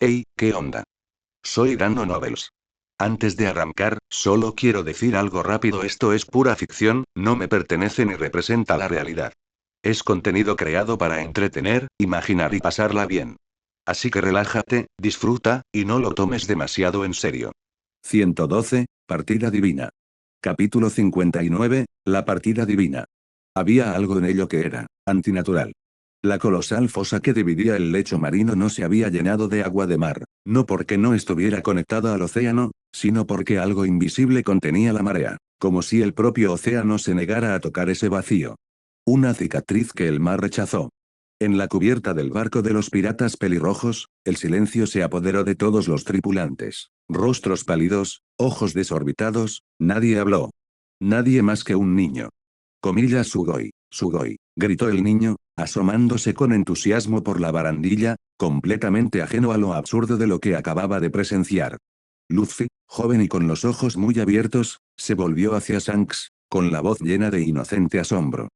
Hey, ¿qué onda? Soy Dando Novels. Antes de arrancar, solo quiero decir algo rápido: esto es pura ficción, no me pertenece ni representa la realidad. Es contenido creado para entretener, imaginar y pasarla bien. Así que relájate, disfruta, y no lo tomes demasiado en serio. 112, Partida Divina. Capítulo 59, La Partida Divina. Había algo en ello que era antinatural. La colosal fosa que dividía el lecho marino no se había llenado de agua de mar, no porque no estuviera conectada al océano, sino porque algo invisible contenía la marea, como si el propio océano se negara a tocar ese vacío. Una cicatriz que el mar rechazó. En la cubierta del barco de los piratas pelirrojos, el silencio se apoderó de todos los tripulantes. Rostros pálidos, ojos desorbitados, nadie habló. Nadie más que un niño. Comillas Sugoi, Sugoi, gritó el niño, asomándose con entusiasmo por la barandilla, completamente ajeno a lo absurdo de lo que acababa de presenciar. Luffy, joven y con los ojos muy abiertos, se volvió hacia Shanks, con la voz llena de inocente asombro.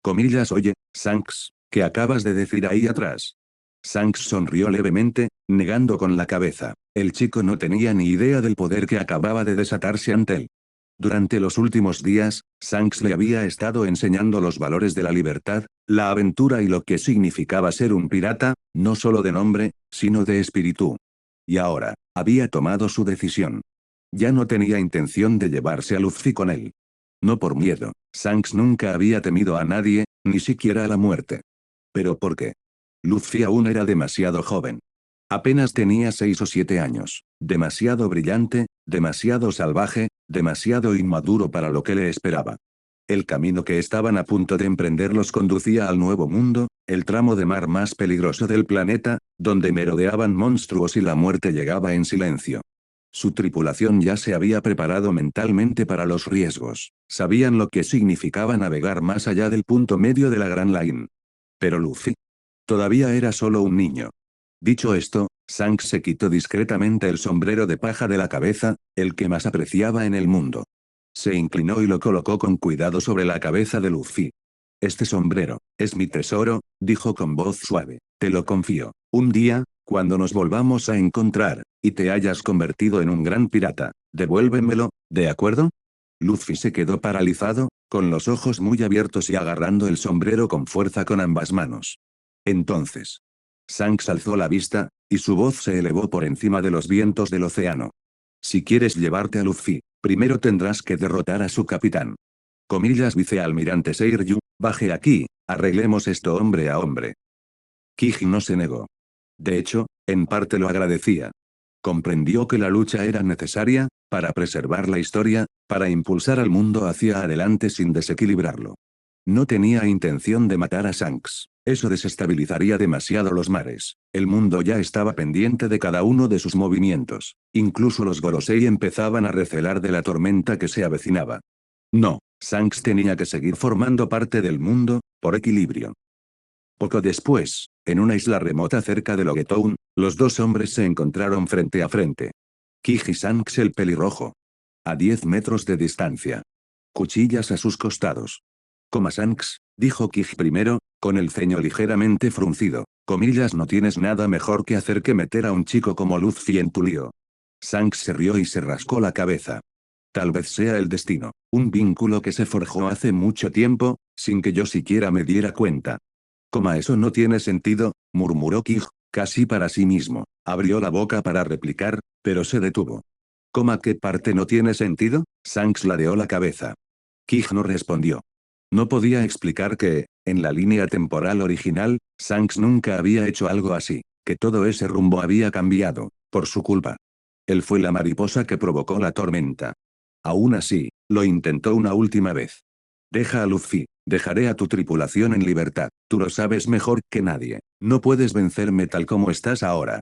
Comillas Oye, Shanks, ¿qué acabas de decir ahí atrás? Shanks sonrió levemente, negando con la cabeza. El chico no tenía ni idea del poder que acababa de desatarse ante él. Durante los últimos días, Shanks le había estado enseñando los valores de la libertad, la aventura y lo que significaba ser un pirata, no solo de nombre, sino de espíritu. Y ahora, había tomado su decisión. Ya no tenía intención de llevarse a Luffy con él. No por miedo, Shanks nunca había temido a nadie, ni siquiera a la muerte. ¿Pero por qué? Luffy aún era demasiado joven. Apenas tenía 6 o 7 años, demasiado brillante, demasiado salvaje, demasiado inmaduro para lo que le esperaba. El camino que estaban a punto de emprender los conducía al nuevo mundo, el tramo de mar más peligroso del planeta, donde merodeaban monstruos y la muerte llegaba en silencio. Su tripulación ya se había preparado mentalmente para los riesgos, sabían lo que significaba navegar más allá del punto medio de la Gran Line. Pero Luffy todavía era solo un niño. Dicho esto, Shanks se quitó discretamente el sombrero de paja de la cabeza, el que más apreciaba en el mundo. Se inclinó y lo colocó con cuidado sobre la cabeza de Luffy. Este sombrero, es mi tesoro, dijo con voz suave, te lo confío. Un día, cuando nos volvamos a encontrar, y te hayas convertido en un gran pirata, devuélvemelo, ¿de acuerdo? Luffy se quedó paralizado, con los ojos muy abiertos y agarrando el sombrero con fuerza con ambas manos. Entonces, Shanks alzó la vista, y su voz se elevó por encima de los vientos del océano. Si quieres llevarte a Luffy, primero tendrás que derrotar a su capitán. Comillas vicealmirante Seiryu, baje aquí, arreglemos esto hombre a hombre. Kiji no se negó. De hecho, en parte lo agradecía. Comprendió que la lucha era necesaria, para preservar la historia, para impulsar al mundo hacia adelante sin desequilibrarlo. No tenía intención de matar a Shanks. Eso desestabilizaría demasiado los mares. El mundo ya estaba pendiente de cada uno de sus movimientos. Incluso los Gorosei empezaban a recelar de la tormenta que se avecinaba. No, Shanks tenía que seguir formando parte del mundo, por equilibrio. Poco después, en una isla remota cerca de Logetown, los dos hombres se encontraron frente a frente. Kiji Shanks el pelirrojo. A 10 metros de distancia. Cuchillas a sus costados. Coma Shanks, dijo Kiji primero, con el ceño ligeramente fruncido. Comillas, no tienes nada mejor que hacer que meter a un chico como Luffy en tu lío. Shanks se rió y se rascó la cabeza. Tal vez sea el destino, un vínculo que se forjó hace mucho tiempo, sin que yo siquiera me diera cuenta. Coma, eso no tiene sentido, murmuró Kij, casi para sí mismo. Abrió la boca para replicar, pero se detuvo. Coma, ¿qué parte no tiene sentido? Shanks ladeó la cabeza. Kij no respondió. No podía explicar que, en la línea temporal original, Shanks nunca había hecho algo así, que todo ese rumbo había cambiado, por su culpa. Él fue la mariposa que provocó la tormenta. Aún así, lo intentó una última vez. Deja a Luffy, dejaré a tu tripulación en libertad, tú lo sabes mejor que nadie, no puedes vencerme tal como estás ahora.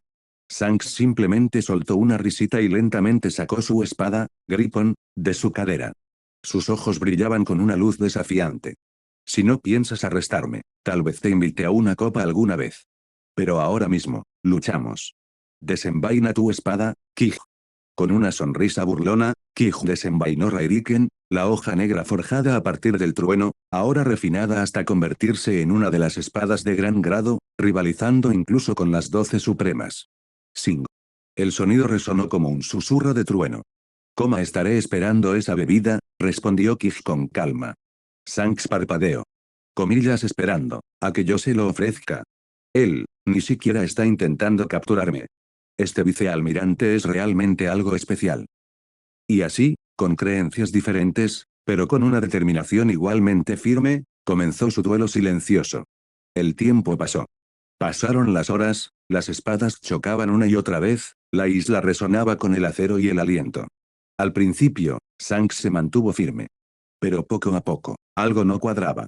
Shanks simplemente soltó una risita y lentamente sacó su espada, Gripon, de su cadera. Sus ojos brillaban con una luz desafiante. Si no piensas arrestarme, tal vez te invite a una copa alguna vez. Pero ahora mismo, luchamos. Desenvaina tu espada, Kij. Con una sonrisa burlona, Kij desenvainó Rairiken, la hoja negra forjada a partir del trueno, ahora refinada hasta convertirse en una de las espadas de gran grado, rivalizando incluso con las 12 supremas. Sing. El sonido resonó como un susurro de trueno. ¿Cómo estaré esperando esa bebida?, respondió Kij con calma. Shanks parpadeó. Comillas esperando, a que yo se lo ofrezca. Él, ni siquiera está intentando capturarme. Este vicealmirante es realmente algo especial. Y así, con creencias diferentes, pero con una determinación igualmente firme, comenzó su duelo silencioso. El tiempo pasó. Pasaron las horas, las espadas chocaban una y otra vez, la isla resonaba con el acero y el aliento. Al principio, Shanks se mantuvo firme. Pero poco a poco, algo no cuadraba.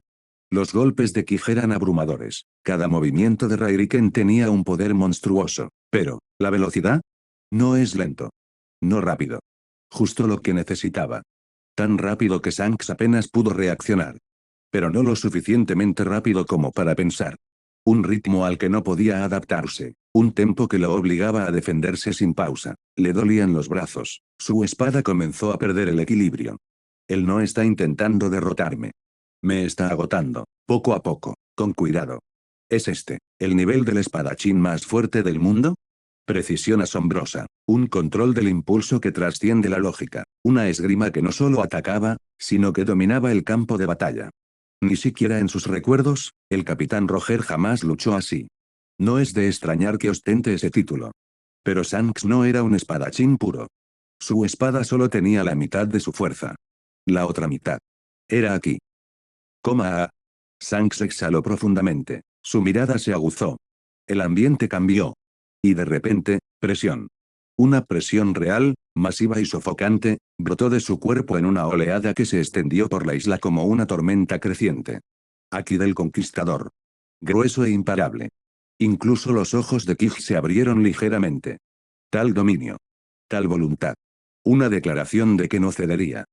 Los golpes de Kij eran abrumadores, cada movimiento de Rairiken tenía un poder monstruoso, pero, ¿la velocidad? No es lento. No rápido. Justo lo que necesitaba. Tan rápido que Shanks apenas pudo reaccionar. Pero no lo suficientemente rápido como para pensar. Un ritmo al que no podía adaptarse, un tempo que lo obligaba a defenderse sin pausa. Le dolían los brazos, su espada comenzó a perder el equilibrio. Él no está intentando derrotarme. Me está agotando, poco a poco, con cuidado. ¿Es este, el nivel del espadachín más fuerte del mundo? Precisión asombrosa, un control del impulso que trasciende la lógica, una esgrima que no solo atacaba, sino que dominaba el campo de batalla. Ni siquiera en sus recuerdos, el capitán Roger jamás luchó así. No es de extrañar que ostente ese título. Pero Shanks no era un espadachín puro. Su espada solo tenía la mitad de su fuerza. La otra mitad. Era aquí. Coma A. Shanks exhaló profundamente. Su mirada se aguzó. El ambiente cambió. Y de repente, presión. Una presión real, masiva y sofocante, brotó de su cuerpo en una oleada que se extendió por la isla como una tormenta creciente. Aquí del conquistador. Grueso e imparable. Incluso los ojos de Kij se abrieron ligeramente. Tal dominio. Tal voluntad. Una declaración de que no cedería.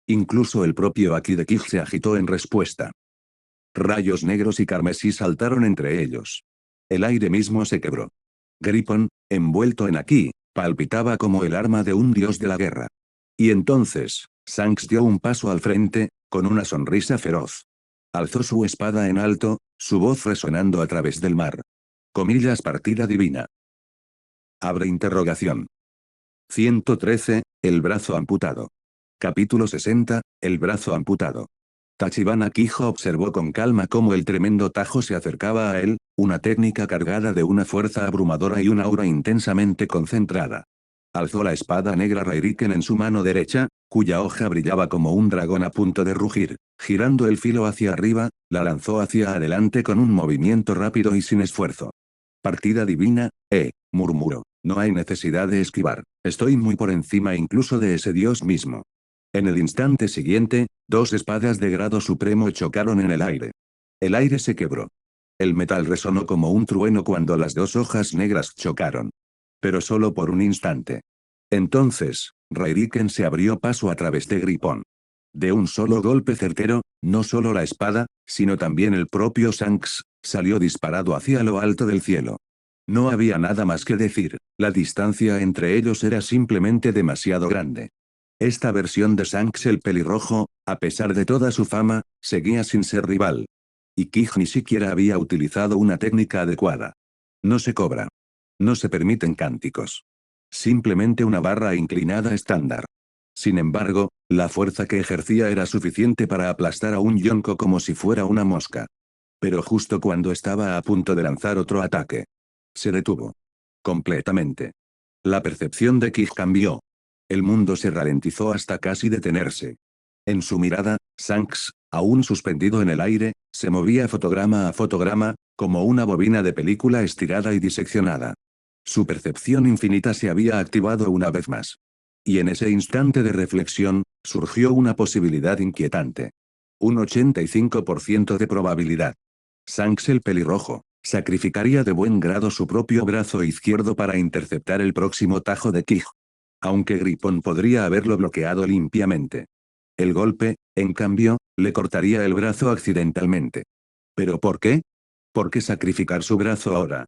Incluso el propio Aki de Kij se agitó en respuesta. Rayos negros y carmesí saltaron entre ellos. El aire mismo se quebró. Gripon, envuelto en Aki, palpitaba como el arma de un dios de la guerra. Y entonces, Shanks dio un paso al frente, con una sonrisa feroz. Alzó su espada en alto, su voz resonando a través del mar. Comillas partida divina. Abre interrogación. 113, el brazo amputado. Capítulo 60, el brazo amputado. Tachibana Kijo observó con calma cómo el tremendo Tajo se acercaba a él, una técnica cargada de una fuerza abrumadora y una aura intensamente concentrada. Alzó la espada negra Rairiken en su mano derecha, cuya hoja brillaba como un dragón a punto de rugir, girando el filo hacia arriba, la lanzó hacia adelante con un movimiento rápido y sin esfuerzo. Partida divina, murmuró, no hay necesidad de esquivar, estoy muy por encima incluso de ese dios mismo. En el instante siguiente, dos espadas de grado supremo chocaron en el aire. El aire se quebró. El metal resonó como un trueno cuando las dos hojas negras chocaron. Pero solo por un instante. Entonces, Rairiken se abrió paso a través de Gripon. De un solo golpe certero, no solo la espada, sino también el propio Shanks, salió disparado hacia lo alto del cielo. No había nada más que decir, la distancia entre ellos era simplemente demasiado grande. Esta versión de Shanks el pelirrojo, a pesar de toda su fama, seguía sin ser rival. Y Kij ni siquiera había utilizado una técnica adecuada. No se cobra. No se permiten cánticos. Simplemente una barra inclinada estándar. Sin embargo, la fuerza que ejercía era suficiente para aplastar a un yonko como si fuera una mosca. Pero justo cuando estaba a punto de lanzar otro ataque, se detuvo. Completamente. La percepción de Kij cambió. El mundo se ralentizó hasta casi detenerse. En su mirada, Shanks, aún suspendido en el aire, se movía fotograma a fotograma, como una bobina de película estirada y diseccionada. Su percepción infinita se había activado una vez más. Y en ese instante de reflexión, surgió una posibilidad inquietante. Un 85% de probabilidad. Shanks el pelirrojo, sacrificaría de buen grado su propio brazo izquierdo para interceptar el próximo tajo de Kij. Aunque Gripon podría haberlo bloqueado limpiamente. El golpe, en cambio, le cortaría el brazo accidentalmente. ¿Pero por qué? ¿Por qué sacrificar su brazo ahora?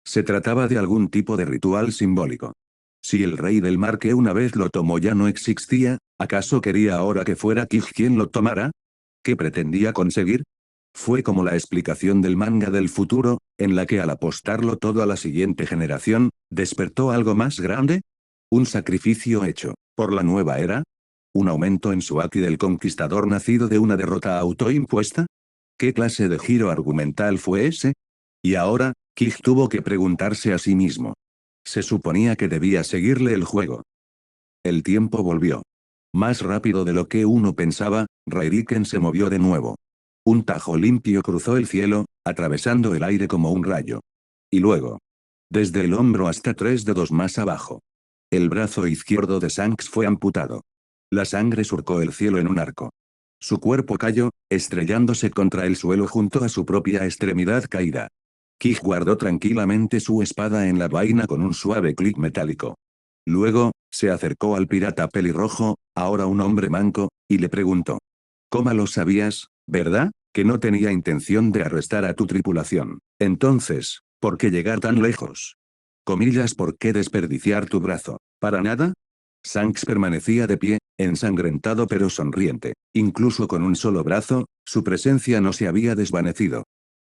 Se trataba de algún tipo de ritual simbólico. Si el rey del mar que una vez lo tomó ya no existía, ¿acaso quería ahora que fuera Kij quien lo tomara? ¿Qué pretendía conseguir? Fue como la explicación del manga del futuro, en la que al apostarlo todo a la siguiente generación, despertó algo más grande. ¿Un sacrificio hecho por la nueva era? ¿Un aumento en su Aki del conquistador nacido de una derrota autoimpuesta? ¿Qué clase de giro argumental fue ese? Y ahora, Kig tuvo que preguntarse a sí mismo. Se suponía que debía seguirle el juego. El tiempo volvió. Más rápido de lo que uno pensaba, Rairiken se movió de nuevo. Un tajo limpio cruzó el cielo, atravesando el aire como un rayo. Y luego, desde el hombro hasta 3 dedos más abajo, el brazo izquierdo de Shanks fue amputado. La sangre surcó el cielo en un arco. Su cuerpo cayó, estrellándose contra el suelo junto a su propia extremidad caída. Kig guardó tranquilamente su espada en la vaina con un suave clic metálico. Luego, se acercó al pirata pelirrojo, ahora un hombre manco, y le preguntó. ¿Cómo lo sabías, verdad? Que no tenía intención de arrestar a tu tripulación. Entonces, ¿por qué llegar tan lejos? Comillas, ¿por qué desperdiciar tu brazo? ¿Para nada? Shanks permanecía de pie, ensangrentado pero sonriente. Incluso con un solo brazo, su presencia no se había desvanecido.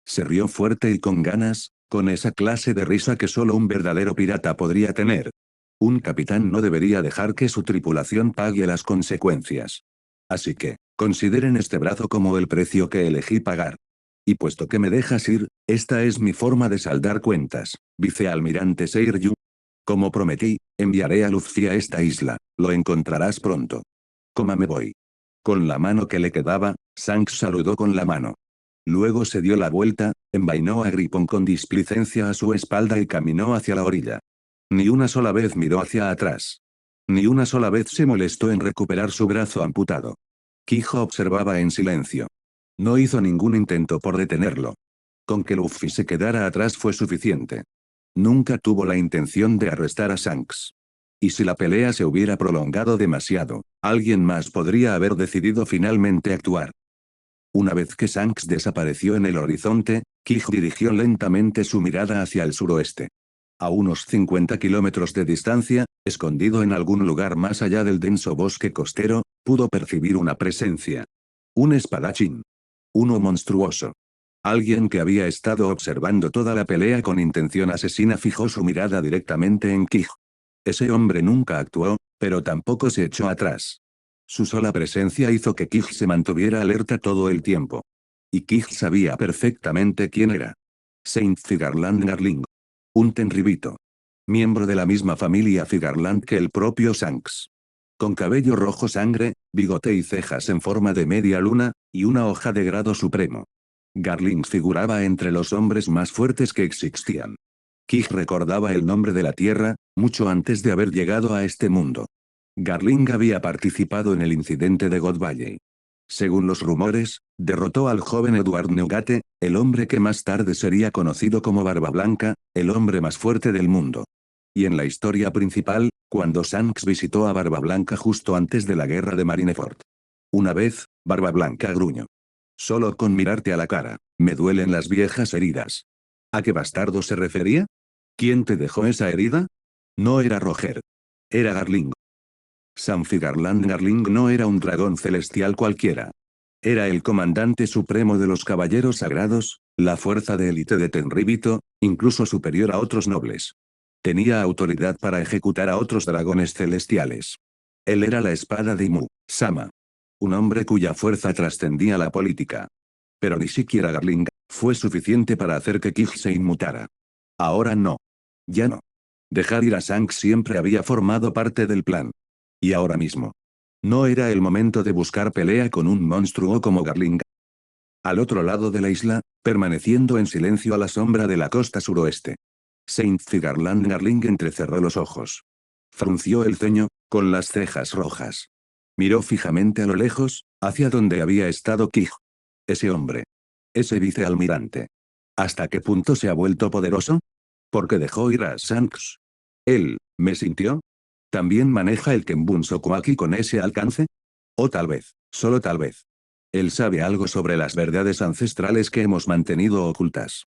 Se rió fuerte y con ganas, con esa clase de risa que solo un verdadero pirata podría tener. Un capitán no debería dejar que su tripulación pague las consecuencias. Así que, consideren este brazo como el precio que elegí pagar. Y puesto que me dejas ir, esta es mi forma de saldar cuentas, vicealmirante Seiryu. Como prometí, enviaré a Luffy a esta isla, lo encontrarás pronto. Cómo me voy. Con la mano que le quedaba, Shanks saludó con la mano. Luego se dio la vuelta, envainó a Gripon con displicencia a su espalda y caminó hacia la orilla. Ni una sola vez miró hacia atrás. Ni una sola vez se molestó en recuperar su brazo amputado. Kijo observaba en silencio. No hizo ningún intento por detenerlo. Con que Luffy se quedara atrás fue suficiente. Nunca tuvo la intención de arrestar a Shanks. Y si la pelea se hubiera prolongado demasiado, alguien más podría haber decidido finalmente actuar. Una vez que Shanks desapareció en el horizonte, Kig dirigió lentamente su mirada hacia el suroeste. A unos 50 kilómetros de distancia, escondido en algún lugar más allá del denso bosque costero, pudo percibir una presencia. Un espadachín. Uno monstruoso. Alguien que había estado observando toda la pelea con intención asesina fijó su mirada directamente en Kig. Ese hombre nunca actuó, pero tampoco se echó atrás. Su sola presencia hizo que Kig se mantuviera alerta todo el tiempo. Y Kig sabía perfectamente quién era. Saint Figarland Garling. Un tenribito. Miembro de la misma familia Figarland que el propio Shanks. Con cabello rojo sangre, bigote y cejas en forma de media luna, y una hoja de grado supremo. Garling figuraba entre los hombres más fuertes que existían. Kig recordaba el nombre de la Tierra, mucho antes de haber llegado a este mundo. Garling había participado en el incidente de God Valley. Según los rumores, derrotó al joven Edward Neugate, el hombre que más tarde sería conocido como Barba Blanca, el hombre más fuerte del mundo. Y en la historia principal, cuando Shanks visitó a Barba Blanca justo antes de la guerra de Marineford. Una vez, Barba Blanca gruñó. Solo con mirarte a la cara, me duelen las viejas heridas. ¿A qué bastardo se refería? ¿Quién te dejó esa herida? No era Roger. Era Garling. Sanfigarland Garling no era un dragón celestial cualquiera. Era el comandante supremo de los caballeros sagrados, la fuerza de élite de Tenribito, incluso superior a otros nobles. Tenía autoridad para ejecutar a otros dragones celestiales. Él era la espada de Imu, Sama. Un hombre cuya fuerza trascendía la política. Pero ni siquiera Garling fue suficiente para hacer que Kig se inmutara. Ahora no. Ya no. Dejar ir a Shanks siempre había formado parte del plan. Y ahora mismo. No era el momento de buscar pelea con un monstruo como Garling. Al otro lado de la isla, permaneciendo en silencio a la sombra de la costa suroeste. Saint Figarland Garling entrecerró los ojos. Frunció el ceño, con las cejas rojas. Miró fijamente a lo lejos, hacia donde había estado Kig. Ese hombre. Ese vicealmirante. ¿Hasta qué punto se ha vuelto poderoso? ¿Porque dejó ir a Shanks? Él, ¿me sintió? ¿También maneja el Kenbun Sokuaki con ese alcance? O tal vez, solo tal vez. Él sabe algo sobre las verdades ancestrales que hemos mantenido ocultas.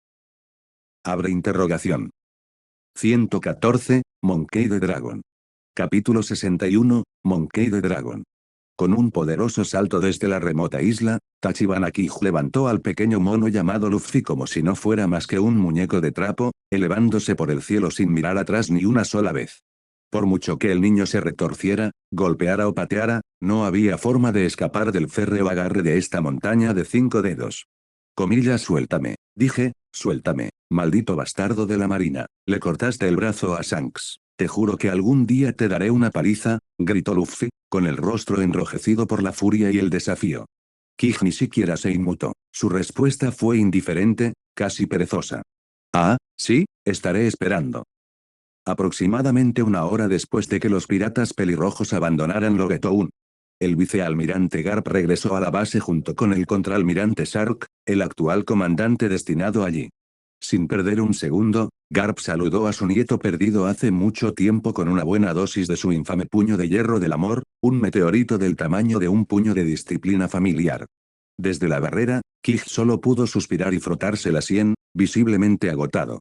Abre interrogación. 114, Monkey the Dragon. Capítulo 61, Monkey the Dragon. Con un poderoso salto desde la remota isla, Tachibana Kij levantó al pequeño mono llamado Luffy como si no fuera más que un muñeco de trapo, elevándose por el cielo sin mirar atrás ni una sola vez. Por mucho que el niño se retorciera, golpeara o pateara, no había forma de escapar del férreo agarre de esta montaña de 5 dedos. Comillas, suéltame, dije, suéltame, maldito bastardo de la marina, le cortaste el brazo a Shanks. Te juro que algún día te daré una paliza, gritó Luffy, con el rostro enrojecido por la furia y el desafío. Kij ni siquiera se inmutó, su respuesta fue indiferente, casi perezosa. Ah, sí, estaré esperando. Aproximadamente una hora después de que los piratas pelirrojos abandonaran Loguetown, el vicealmirante Garp regresó a la base junto con el contraalmirante Sark, el actual comandante destinado allí. Sin perder un segundo, Garp saludó a su nieto perdido hace mucho tiempo con una buena dosis de su infame puño de hierro del amor, un meteorito del tamaño de un puño de disciplina familiar. Desde la barrera, Kij solo pudo suspirar y frotarse la sien, visiblemente agotado.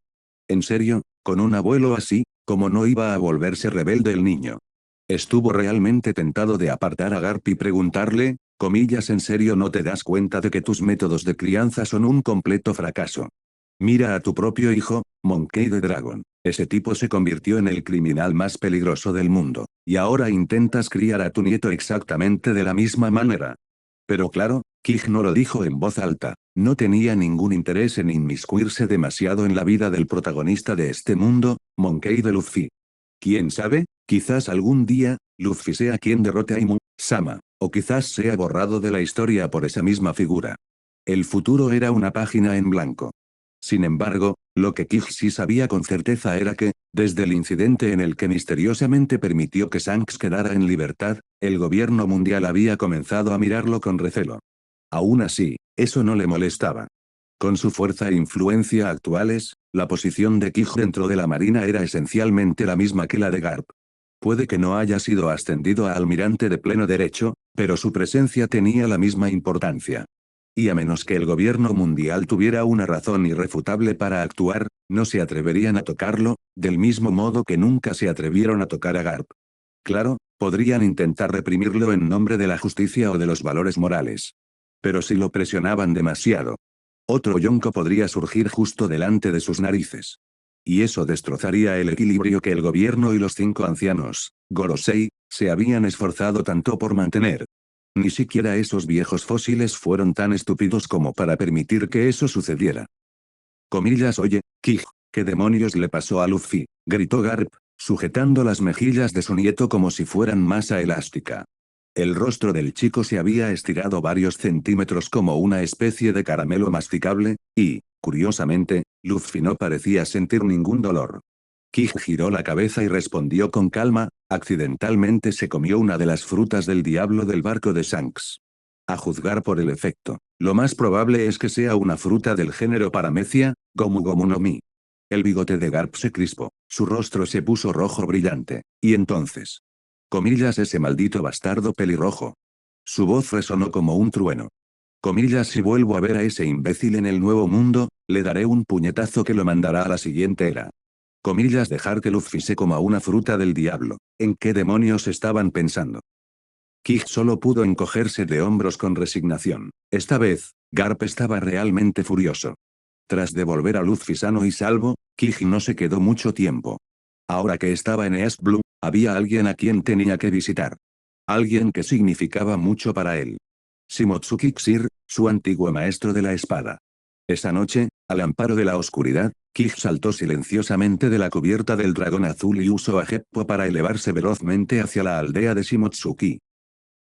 En serio, con un abuelo así, ¿cómo no iba a volverse rebelde el niño? Estuvo realmente tentado de apartar a Garp y preguntarle, comillas, ¿en serio no te das cuenta de que tus métodos de crianza son un completo fracaso? Mira a tu propio hijo, Monkey D. Dragon. Ese tipo se convirtió en el criminal más peligroso del mundo, y ahora intentas criar a tu nieto exactamente de la misma manera. Pero claro, Kij no lo dijo en voz alta, no tenía ningún interés en inmiscuirse demasiado en la vida del protagonista de este mundo, Monkey D. Luffy. ¿Quién sabe? Quizás algún día, Luffy sea quien derrote a Imu Sama, o quizás sea borrado de la historia por esa misma figura. El futuro era una página en blanco. Sin embargo, lo que Kij sí sabía con certeza era que, desde el incidente en el que misteriosamente permitió que Shanks quedara en libertad, el gobierno mundial había comenzado a mirarlo con recelo. Aún así, eso no le molestaba. Con su fuerza e influencia actuales, la posición de Kij dentro de la marina era esencialmente la misma que la de Garp. Puede que no haya sido ascendido a almirante de pleno derecho, pero su presencia tenía la misma importancia. Y a menos que el gobierno mundial tuviera una razón irrefutable para actuar, no se atreverían a tocarlo, del mismo modo que nunca se atrevieron a tocar a Garp. Claro, podrían intentar reprimirlo en nombre de la justicia o de los valores morales. Pero si lo presionaban demasiado, otro Yonko podría surgir justo delante de sus narices. Y eso destrozaría el equilibrio que el gobierno y los 5 ancianos, Gorosei, se habían esforzado tanto por mantener. Ni siquiera esos viejos fósiles fueron tan estúpidos como para permitir que eso sucediera. Comillas, oye, Kij, ¿qué demonios le pasó a Luffy? Gritó Garp, sujetando las mejillas de su nieto como si fueran masa elástica. El rostro del chico se había estirado varios centímetros como una especie de caramelo masticable, y, curiosamente, Luffy no parecía sentir ningún dolor. Kij giró la cabeza y respondió con calma, accidentalmente se comió una de las frutas del diablo del barco de Shanks. A juzgar por el efecto, lo más probable es que sea una fruta del género Paramecia, Gomu Gomu no Mi. El bigote de Garp se crispó, su rostro se puso rojo brillante, y entonces. Comillas, ese maldito bastardo pelirrojo. Su voz resonó como un trueno. Comillas, si vuelvo a ver a ese imbécil en el nuevo mundo, le daré un puñetazo que lo mandará a la siguiente era. Comillas, dejar que Luffy se coma una fruta del diablo. ¿En qué demonios estaban pensando? Kij solo pudo encogerse de hombros con resignación. Esta vez, Garp estaba realmente furioso. Tras devolver a Luffy sano y salvo, Kij no se quedó mucho tiempo. Ahora que estaba en East Blue, había alguien a quien tenía que visitar. Alguien que significaba mucho para él. Shimotsuki Xir, su antiguo maestro de la espada. Esa noche, al amparo de la oscuridad, Kij saltó silenciosamente de la cubierta del dragón azul y usó a Heppo para elevarse velozmente hacia la aldea de Shimotsuki.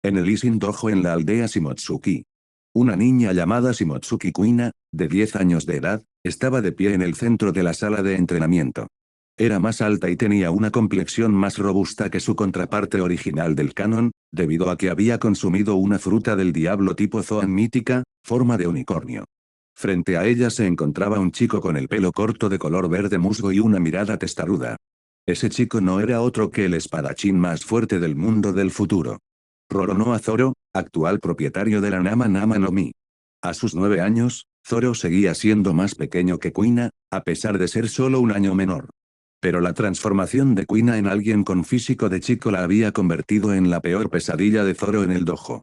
En el Isin Dojo en la aldea Shimotsuki. Una niña llamada Shimotsuki Kuina, de 10 años de edad, estaba de pie en el centro de la sala de entrenamiento. Era más alta y tenía una complexión más robusta que su contraparte original del canon, debido a que había consumido una fruta del diablo tipo Zoan mítica, forma de unicornio. Frente a ella se encontraba un chico con el pelo corto de color verde musgo y una mirada testaruda. Ese chico no era otro que el espadachín más fuerte del mundo del futuro. Roronoa Zoro, actual propietario de la Nama Nama no Mi. A sus 9 años, Zoro seguía siendo más pequeño que Kuina, a pesar de ser solo un año menor. Pero la transformación de Kuina en alguien con físico de chico la había convertido en la peor pesadilla de Zoro en el dojo.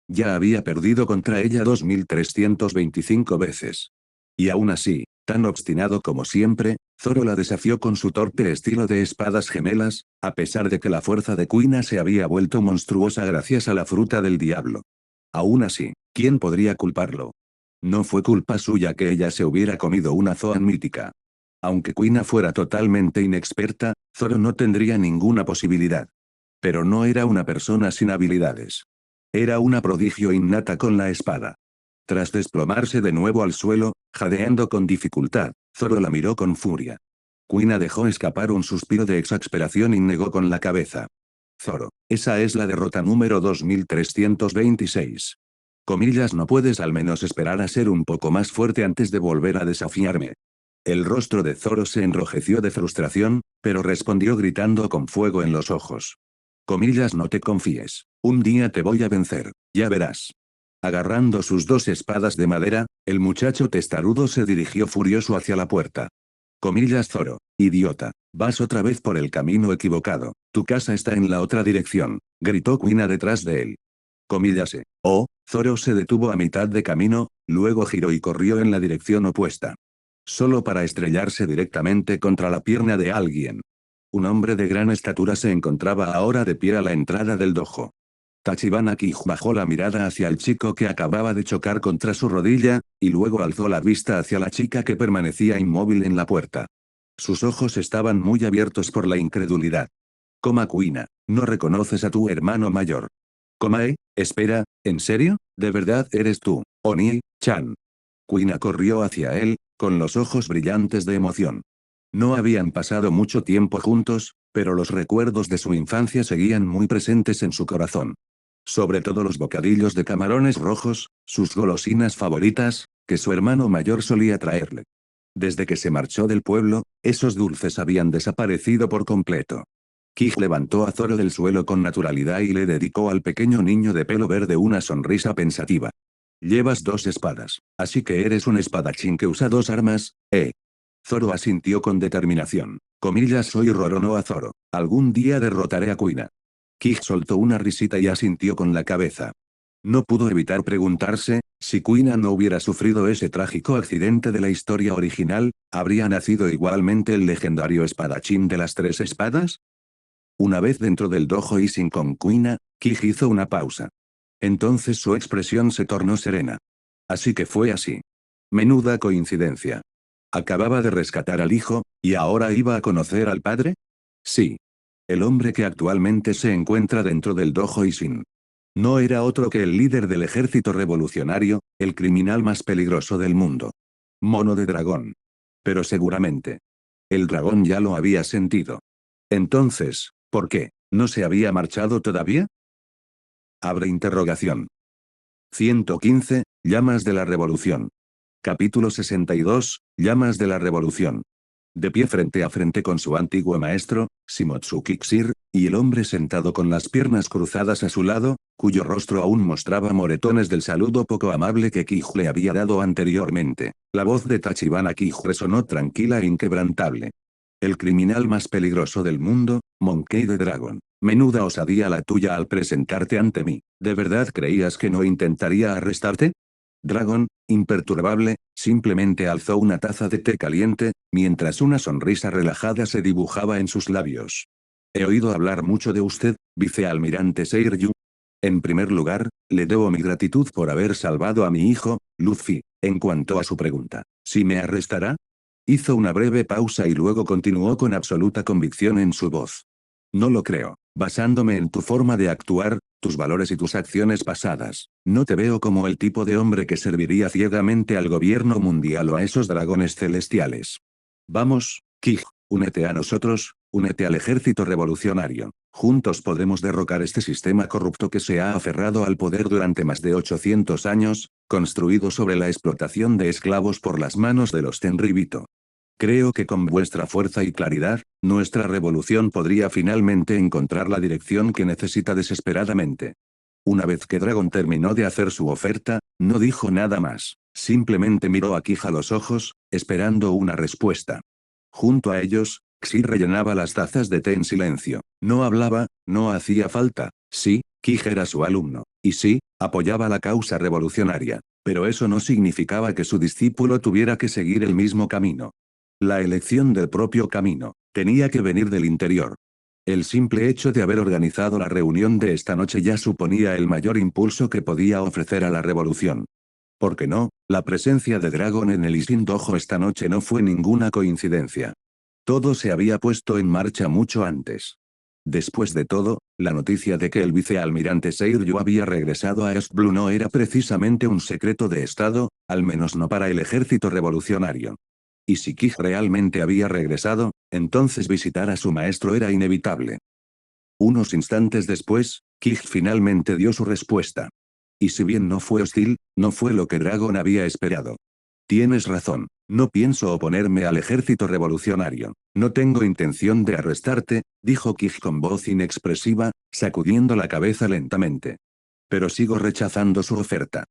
Ya había perdido contra ella 2325 veces. Y aún así, tan obstinado como siempre, Zoro la desafió con su torpe estilo de espadas gemelas, a pesar de que la fuerza de Kuina se había vuelto monstruosa gracias a la fruta del diablo. Aún así, ¿quién podría culparlo? No fue culpa suya que ella se hubiera comido una Zoan mítica. Aunque Kuina fuera totalmente inexperta, Zoro no tendría ninguna posibilidad. Pero no era una persona sin habilidades. Era una prodigio innata con la espada. Tras desplomarse de nuevo al suelo, jadeando con dificultad, Zoro la miró con furia. Kuina dejó escapar un suspiro de exasperación y negó con la cabeza. Zoro, esa es la derrota número 2326. Comillas, ¿no puedes al menos esperar a ser un poco más fuerte antes de volver a desafiarme? El rostro de Zoro se enrojeció de frustración, pero respondió gritando con fuego en los ojos. Comillas, no te confíes. Un día te voy a vencer, ya verás. Agarrando sus dos espadas de madera, el muchacho testarudo se dirigió furioso hacia la puerta. Comillas, Zoro, idiota, vas otra vez por el camino equivocado, tu casa está en la otra dirección, gritó Kuina detrás de él. Comillas, Zoro se detuvo a mitad de camino, luego giró y corrió en la dirección opuesta. Solo para estrellarse directamente contra la pierna de alguien. Un hombre de gran estatura se encontraba ahora de pie a la entrada del dojo. Tachibana Kij bajó la mirada hacia el chico que acababa de chocar contra su rodilla, y luego alzó la vista hacia la chica que permanecía inmóvil en la puerta. Sus ojos estaban muy abiertos por la incredulidad. Coma Kuina, ¿no reconoces a tu hermano mayor? Espera, ¿en serio? ¿De verdad eres tú, Oni-chan? Kuina corrió hacia él, con los ojos brillantes de emoción. No habían pasado mucho tiempo juntos, pero los recuerdos de su infancia seguían muy presentes en su corazón. Sobre todo los bocadillos de camarones rojos, sus golosinas favoritas, que su hermano mayor solía traerle. Desde que se marchó del pueblo, esos dulces habían desaparecido por completo. Kij levantó a Zoro del suelo con naturalidad y le dedicó al pequeño niño de pelo verde una sonrisa pensativa. Llevas dos espadas, así que eres un espadachín que usa dos armas, ¿eh? Zoro asintió con determinación. Comillas, soy Roronoa Zoro. Algún día derrotaré a Kuina. Kij soltó una risita y asintió con la cabeza. No pudo evitar preguntarse, si Kuina no hubiera sufrido ese trágico accidente de la historia original, ¿habría nacido igualmente el legendario espadachín de las tres espadas? Una vez dentro del dojo y sin con Kuina, Kij hizo una pausa. Entonces su expresión se tornó serena. Así que fue así. Menuda coincidencia. ¿Acababa de rescatar al hijo, y ahora iba a conocer al padre? Sí. El hombre que actualmente se encuentra dentro del dojo Ishin. No era otro que el líder del ejército revolucionario, el criminal más peligroso del mundo. Mono de dragón. Pero seguramente. El dragón ya lo había sentido. Entonces, ¿por qué? ¿No se había marchado todavía? Abre interrogación. 115, Llamas de la Revolución. Capítulo 62, Llamas de la Revolución. De pie frente a frente con su antiguo maestro, Shimotsuki Xir, y el hombre sentado con las piernas cruzadas a su lado, cuyo rostro aún mostraba moretones del saludo poco amable que Kij le había dado anteriormente. La voz de Tachibana Kij resonó tranquila e inquebrantable. El criminal más peligroso del mundo, Monkey D. Dragon. Menuda osadía la tuya al presentarte ante mí. ¿De verdad creías que no intentaría arrestarte? Dragon, imperturbable, simplemente alzó una taza de té caliente, mientras una sonrisa relajada se dibujaba en sus labios. He oído hablar mucho de usted, vicealmirante Seiryu. En primer lugar, le debo mi gratitud por haber salvado a mi hijo, Luffy. En cuanto a su pregunta, ¿si me arrestará? Hizo una breve pausa y luego continuó con absoluta convicción en su voz. No lo creo. Basándome en tu forma de actuar, tus valores y tus acciones pasadas, no te veo como el tipo de hombre que serviría ciegamente al gobierno mundial o a esos dragones celestiales. Vamos, Kij, únete a nosotros, únete al ejército revolucionario. Juntos podemos derrocar este sistema corrupto que se ha aferrado al poder durante más de 800 años, construido sobre la explotación de esclavos por las manos de los Tenryubito. Creo que con vuestra fuerza y claridad, nuestra revolución podría finalmente encontrar la dirección que necesita desesperadamente. Una vez que Dragon terminó de hacer su oferta, no dijo nada más, simplemente miró a Kij a los ojos, esperando una respuesta. Junto a ellos, Xi rellenaba las tazas de té en silencio. No hablaba, no hacía falta. Sí, Kij era su alumno. Y sí, apoyaba la causa revolucionaria. Pero eso no significaba que su discípulo tuviera que seguir el mismo camino. La elección del propio camino tenía que venir del interior. El simple hecho de haber organizado la reunión de esta noche ya suponía el mayor impulso que podía ofrecer a la revolución. ¿Por qué no? La presencia de Dragon en el Isin Dojo esta noche no fue ninguna coincidencia. Todo se había puesto en marcha mucho antes. Después de todo, la noticia de que el vicealmirante Seiryu había regresado a East Blue no era precisamente un secreto de Estado, al menos no para el ejército revolucionario. Y si Kij realmente había regresado, entonces visitar a su maestro era inevitable. Unos instantes después, Kij finalmente dio su respuesta. Y si bien no fue hostil, no fue lo que Dragon había esperado. Tienes razón, no pienso oponerme al ejército revolucionario. No tengo intención de arrestarte, dijo Kij con voz inexpresiva, sacudiendo la cabeza lentamente. Pero sigo rechazando su oferta.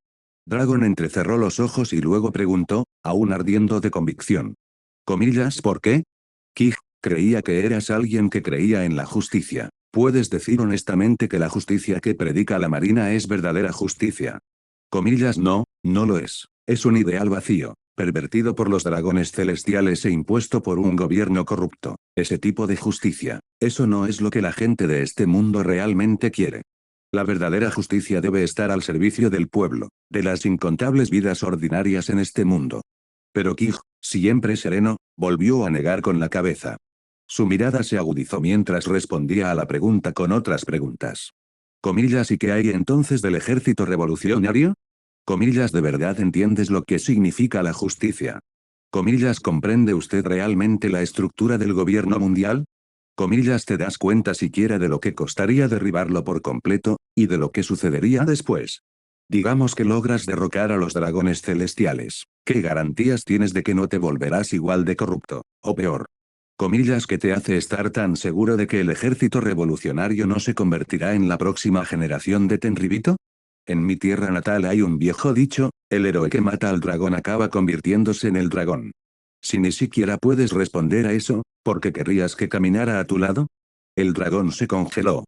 Dragon entrecerró los ojos y luego preguntó, aún ardiendo de convicción. Comillas, ¿por qué? Kij, creía que eras alguien que creía en la justicia. ¿Puedes decir honestamente que la justicia que predica la Marina es verdadera justicia? Comillas, no, no lo es. Es un ideal vacío, pervertido por los dragones celestiales e impuesto por un gobierno corrupto. Ese tipo de justicia, eso no es lo que la gente de este mundo realmente quiere. La verdadera justicia debe estar al servicio del pueblo, de las incontables vidas ordinarias en este mundo. Pero Kij, siempre sereno, volvió a negar con la cabeza. Su mirada se agudizó mientras respondía a la pregunta con otras preguntas. Comillas, ¿y qué hay entonces del ejército revolucionario? Comillas, ¿de verdad entiendes lo que significa la justicia? Comillas, ¿comprende usted realmente la estructura del gobierno mundial? Comillas, ¿te das cuenta siquiera de lo que costaría derribarlo por completo, y de lo que sucedería después? Digamos que logras derrocar a los dragones celestiales. ¿Qué garantías tienes de que no te volverás igual de corrupto, o peor? Comillas, ¿que te hace estar tan seguro de que el ejército revolucionario no se convertirá en la próxima generación de Tenryubito? En mi tierra natal hay un viejo dicho, el héroe que mata al dragón acaba convirtiéndose en el dragón. Si ni siquiera puedes responder a eso, ¿por qué querrías que caminara a tu lado? El dragón se congeló.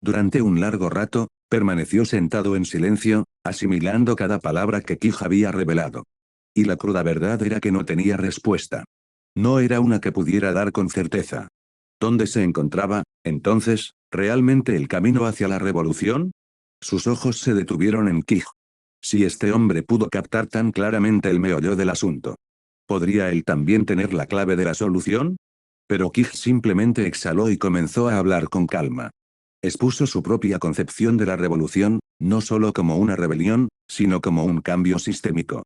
Durante un largo rato, permaneció sentado en silencio, asimilando cada palabra que Kij había revelado. Y la cruda verdad era que no tenía respuesta. No era una que pudiera dar con certeza. ¿Dónde se encontraba, entonces, realmente el camino hacia la revolución? Sus ojos se detuvieron en Kij. Si este hombre pudo captar tan claramente el meollo del asunto, ¿podría él también tener la clave de la solución? Pero Kij simplemente exhaló y comenzó a hablar con calma. Expuso su propia concepción de la revolución, no solo como una rebelión, sino como un cambio sistémico.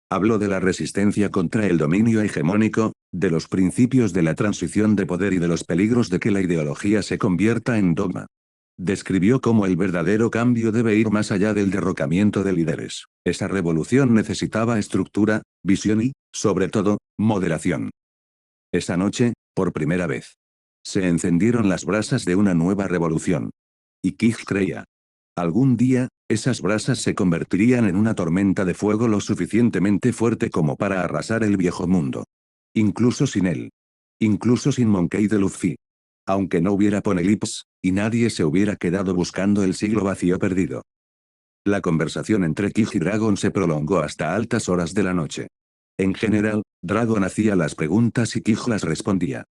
Habló de la resistencia contra el dominio hegemónico, de los principios de la transición de poder y de los peligros de que la ideología se convierta en dogma. Describió cómo el verdadero cambio debe ir más allá del derrocamiento de líderes. Esa revolución necesitaba estructura, visión y, sobre todo, moderación. Esa noche, por primera vez, se encendieron las brasas de una nueva revolución. Y Kij creía. Algún día, esas brasas se convertirían en una tormenta de fuego lo suficientemente fuerte como para arrasar el viejo mundo. Incluso sin él. Incluso sin Monkey D. Luffy. Aunque no hubiera Poneglyphs, y nadie se hubiera quedado buscando el siglo vacío perdido. La conversación entre Kij y Dragon se prolongó hasta altas horas de la noche. En general, Dragon hacía las preguntas y Kij las respondía.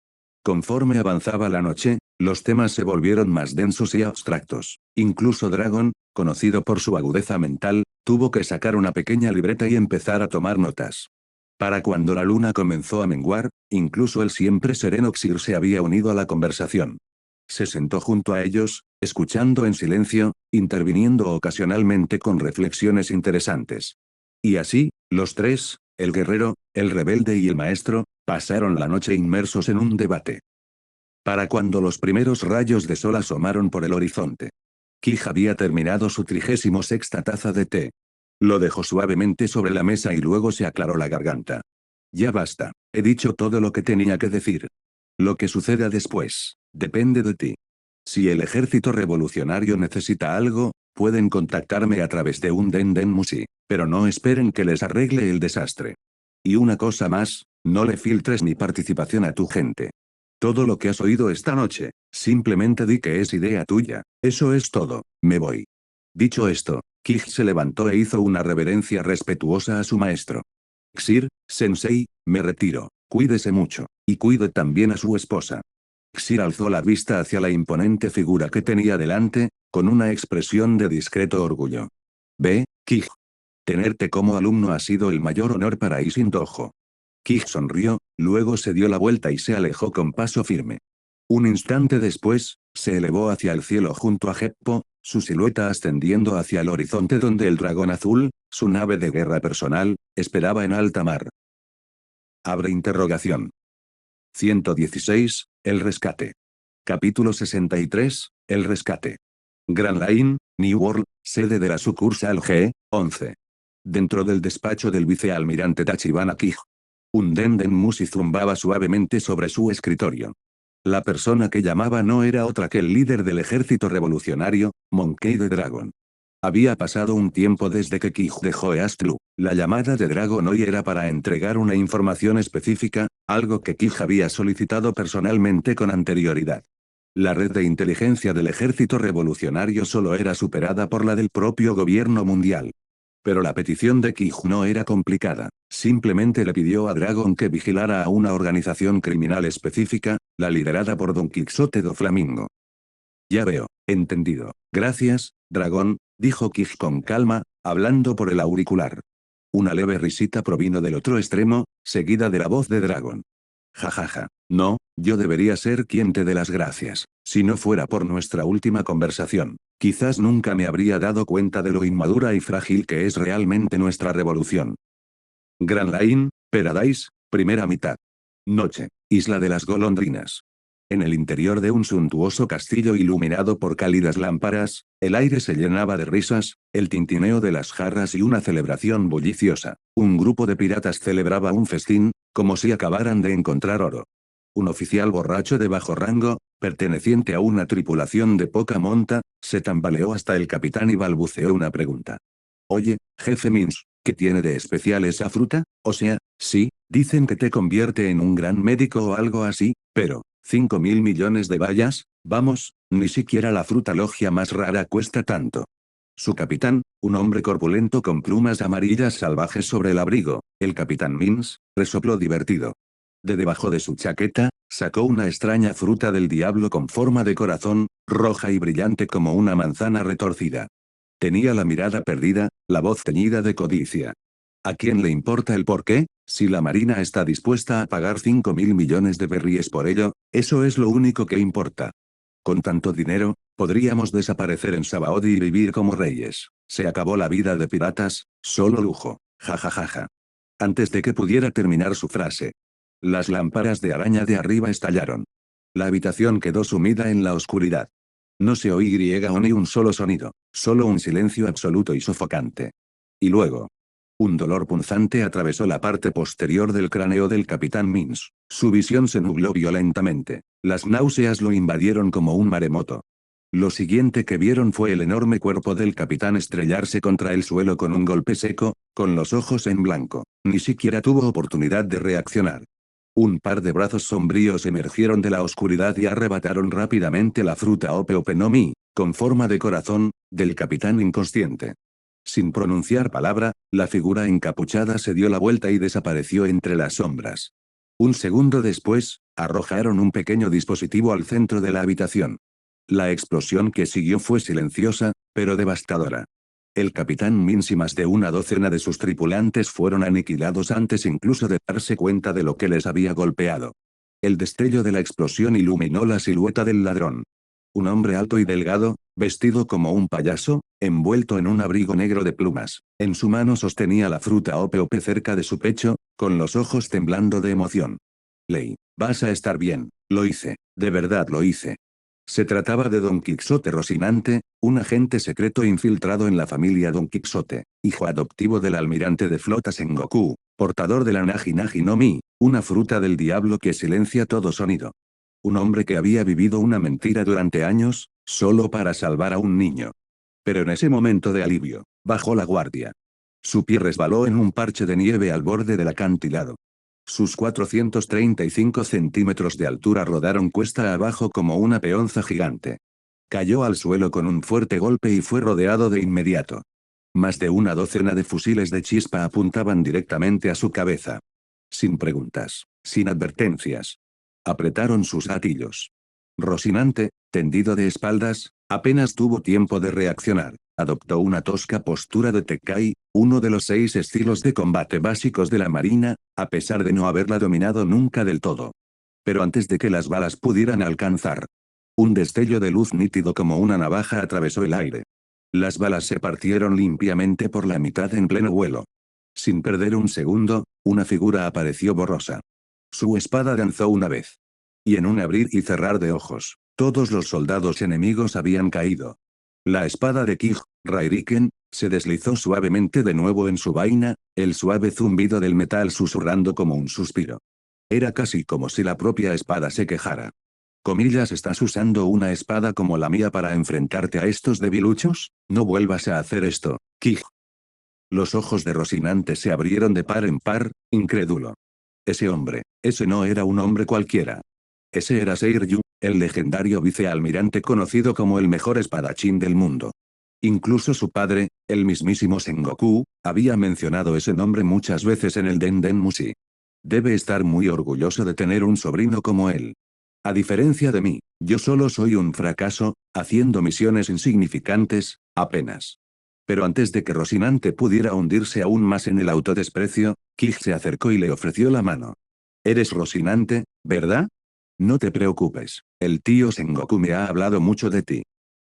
Conforme avanzaba la noche, los temas se volvieron más densos y abstractos. Incluso Dragon, conocido por su agudeza mental, tuvo que sacar una pequeña libreta y empezar a tomar notas. Para cuando la luna comenzó a menguar, incluso el siempre sereno Xir se había unido a la conversación. Se sentó junto a ellos, escuchando en silencio, interviniendo ocasionalmente con reflexiones interesantes. Y así, los tres, el guerrero, el rebelde y el maestro, pasaron la noche inmersos en un debate. Para cuando los primeros rayos de sol asomaron por el horizonte, Kij había terminado su 36ª taza de té. Lo dejó suavemente sobre la mesa y luego se aclaró la garganta. Ya basta, he dicho todo lo que tenía que decir. Lo que suceda después, depende de ti. Si el ejército revolucionario necesita algo, pueden contactarme a través de un Den Mushi, pero no esperen que les arregle el desastre. Y una cosa más, no le filtres mi participación a tu gente. Todo lo que has oído esta noche, simplemente di que es idea tuya. Eso es todo, me voy. Dicho esto, Kij se levantó e hizo una reverencia respetuosa a su maestro. Xir, sensei, me retiro. Cuídese mucho, y cuide también a su esposa. Xir alzó la vista hacia la imponente figura que tenía delante, con una expresión de discreto orgullo. Ve, Kij. Tenerte como alumno ha sido el mayor honor para Isin Dojo. Kij sonrió, luego se dio la vuelta y se alejó con paso firme. Un instante después, se elevó hacia el cielo junto a Heppo, su silueta ascendiendo hacia el horizonte donde el dragón azul, su nave de guerra personal, esperaba en alta mar. Abre interrogación. 116, el rescate. Capítulo 63, el rescate. Grand Line, New World, sede de la sucursal G11. Dentro del despacho del vicealmirante Tachibana Kij. Un Denden Musi zumbaba suavemente sobre su escritorio. La persona que llamaba no era otra que el líder del ejército revolucionario, Monkey the Dragon. Había pasado un tiempo desde que Kij dejó Eastlu. La llamada de Dragon hoy era para entregar una información específica, algo que Kij había solicitado personalmente con anterioridad. La red de inteligencia del ejército revolucionario solo era superada por la del propio gobierno mundial. Pero la petición de Kij no era complicada, simplemente le pidió a Dragon que vigilara a una organización criminal específica, la liderada por Don Quixote do Flamingo. Ya veo, entendido. Gracias, Dragón, dijo Kij con calma, hablando por el auricular. Una leve risita provino del otro extremo, seguida de la voz de Dragon. Jajaja. No, yo debería ser quien te dé las gracias. Si no fuera por nuestra última conversación, quizás nunca me habría dado cuenta de lo inmadura y frágil que es realmente nuestra revolución. Grand Line, Paradise, primera mitad. Noche, Isla de las Golondrinas. En el interior de un suntuoso castillo iluminado por cálidas lámparas, el aire se llenaba de risas, el tintineo de las jarras y una celebración bulliciosa. Un grupo de piratas celebraba un festín, como si acabaran de encontrar oro. Un oficial borracho de bajo rango, perteneciente a una tripulación de poca monta, se tambaleó hasta el capitán y balbuceó una pregunta. Oye, jefe Mins, ¿qué tiene de especial esa fruta? O sea, sí, dicen que te convierte en un gran médico o algo así, pero, 5.000 millones de bayas, vamos, ni siquiera la fruta logia más rara cuesta tanto. Su capitán, un hombre corpulento con plumas amarillas salvajes sobre el abrigo, el capitán Mins, resopló divertido. De debajo de su chaqueta, sacó una extraña fruta del diablo con forma de corazón, roja y brillante como una manzana retorcida. Tenía la mirada perdida, la voz teñida de codicia. ¿A quién le importa el porqué? Si la Marina está dispuesta a pagar 5.000 millones de berríes por ello, eso es lo único que importa. Con tanto dinero, podríamos desaparecer en Sabaody y vivir como reyes. Se acabó la vida de piratas, solo lujo. Jajajaja. Antes de que pudiera terminar su frase, las lámparas de araña de arriba estallaron. La habitación quedó sumida en la oscuridad. No se oí o ni un solo sonido, solo un silencio absoluto y sofocante. Y luego, un dolor punzante atravesó la parte posterior del cráneo del capitán Mins. Su visión se nubló violentamente. Las náuseas lo invadieron como un maremoto. Lo siguiente que vieron fue el enorme cuerpo del capitán estrellarse contra el suelo con un golpe seco, con los ojos en blanco. Ni siquiera tuvo oportunidad de reaccionar. Un par de brazos sombríos emergieron de la oscuridad y arrebataron rápidamente la fruta Ope Ope no Mi, con forma de corazón, del capitán inconsciente. Sin pronunciar palabra, la figura encapuchada se dio la vuelta y desapareció entre las sombras. Un segundo después, arrojaron un pequeño dispositivo al centro de la habitación. La explosión que siguió fue silenciosa, pero devastadora. El capitán Mins y más de una docena de sus tripulantes fueron aniquilados antes incluso de darse cuenta de lo que les había golpeado. El destello de la explosión iluminó la silueta del ladrón. Un hombre alto y delgado, vestido como un payaso, envuelto en un abrigo negro de plumas. En su mano sostenía la fruta Ope Ope cerca de su pecho, con los ojos temblando de emoción. Ley, vas a estar bien, lo hice, de verdad lo hice. Se trataba de Don Quixote Rocinante, un agente secreto infiltrado en la familia Don Quixote, hijo adoptivo del almirante de flota Sengoku, portador de la Nagi Nagi no Mi, una fruta del diablo que silencia todo sonido. Un hombre que había vivido una mentira durante años, solo para salvar a un niño. Pero en ese momento de alivio, bajó la guardia. Su pie resbaló en un parche de nieve al borde del acantilado. Sus 435 centímetros de altura rodaron cuesta abajo como una peonza gigante. Cayó al suelo con un fuerte golpe y fue rodeado de inmediato. Más de una docena de fusiles de chispa apuntaban directamente a su cabeza. Sin preguntas, sin advertencias. Apretaron sus gatillos. Rocinante, tendido de espaldas, apenas tuvo tiempo de reaccionar. Adoptó una tosca postura de Tekkai, uno de los 6 estilos de combate básicos de la Marina, a pesar de no haberla dominado nunca del todo. Pero antes de que las balas pudieran alcanzar, un destello de luz nítido como una navaja atravesó el aire. Las balas se partieron limpiamente por la mitad en pleno vuelo. Sin perder un segundo, una figura apareció borrosa. Su espada danzó una vez. Y en un abrir y cerrar de ojos, todos los soldados enemigos habían caído. La espada de Kij, Rairiken, se deslizó suavemente de nuevo en su vaina, el suave zumbido del metal susurrando como un suspiro. Era casi como si la propia espada se quejara. Comillas, ¿estás usando una espada como la mía para enfrentarte a estos debiluchos? No vuelvas a hacer esto, Kij. Los ojos de Rocinante se abrieron de par en par, incrédulo. Ese no era un hombre cualquiera. Ese era Seiryu, el legendario vicealmirante conocido como el mejor espadachín del mundo. Incluso su padre, el mismísimo Sengoku, había mencionado ese nombre muchas veces en el Denden Mushi. Debe estar muy orgulloso de tener un sobrino como él. A diferencia de mí, yo solo soy un fracaso, haciendo misiones insignificantes, apenas. Pero antes de que Rocinante pudiera hundirse aún más en el autodesprecio, Kij se acercó y le ofreció la mano. Eres Rocinante, ¿verdad? No te preocupes, el tío Sengoku me ha hablado mucho de ti.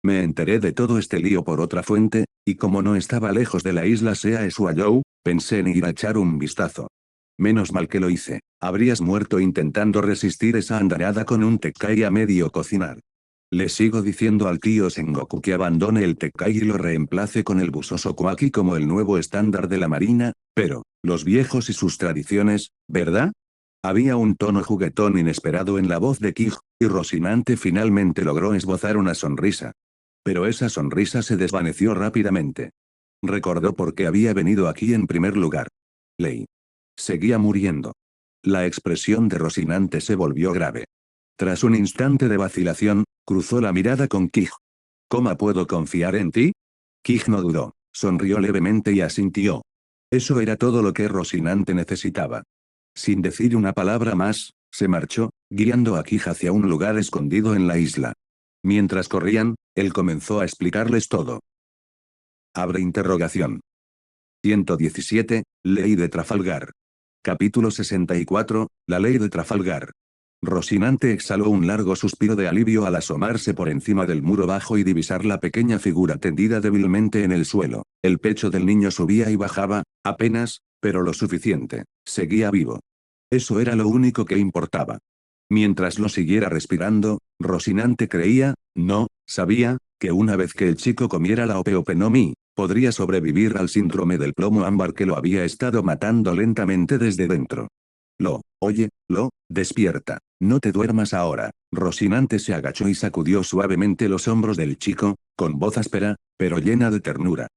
Me enteré de todo este lío por otra fuente, y como no estaba lejos de la isla Sea Suayou, pensé en ir a echar un vistazo. Menos mal que lo hice, habrías muerto intentando resistir esa andanada con un Tekkai a medio cocinar. Le sigo diciendo al tío Sengoku que abandone el Tekkai y lo reemplace con el Busoso Kwaki como el nuevo estándar de la marina, pero, los viejos y sus tradiciones, ¿verdad? Había un tono juguetón inesperado en la voz de Kij, y Rocinante finalmente logró esbozar una sonrisa. Pero esa sonrisa se desvaneció rápidamente. Recordó por qué había venido aquí en primer lugar. Lei. Seguía muriendo. La expresión de Rocinante se volvió grave. Tras un instante de vacilación, cruzó la mirada con Kij. ¿Cómo puedo confiar en ti? Kij no dudó, sonrió levemente y asintió. Eso era todo lo que Rocinante necesitaba. Sin decir una palabra más, se marchó, guiando a Kij hacia un lugar escondido en la isla. Mientras corrían, él comenzó a explicarles todo. Abre interrogación. 117, Ley de Trafalgar. Capítulo 64, La Ley de Trafalgar. Rocinante exhaló un largo suspiro de alivio al asomarse por encima del muro bajo y divisar la pequeña figura tendida débilmente en el suelo. El pecho del niño subía y bajaba, apenas, pero lo suficiente. Seguía vivo. Eso era lo único que importaba. Mientras lo siguiera respirando, Rocinante creía, no, sabía, que una vez que el chico comiera la Ope no Mi, podría sobrevivir al síndrome del plomo ámbar que lo había estado matando lentamente desde dentro. Despierta, no te duermas ahora. Rocinante se agachó y sacudió suavemente los hombros del chico, con voz áspera, pero llena de ternura.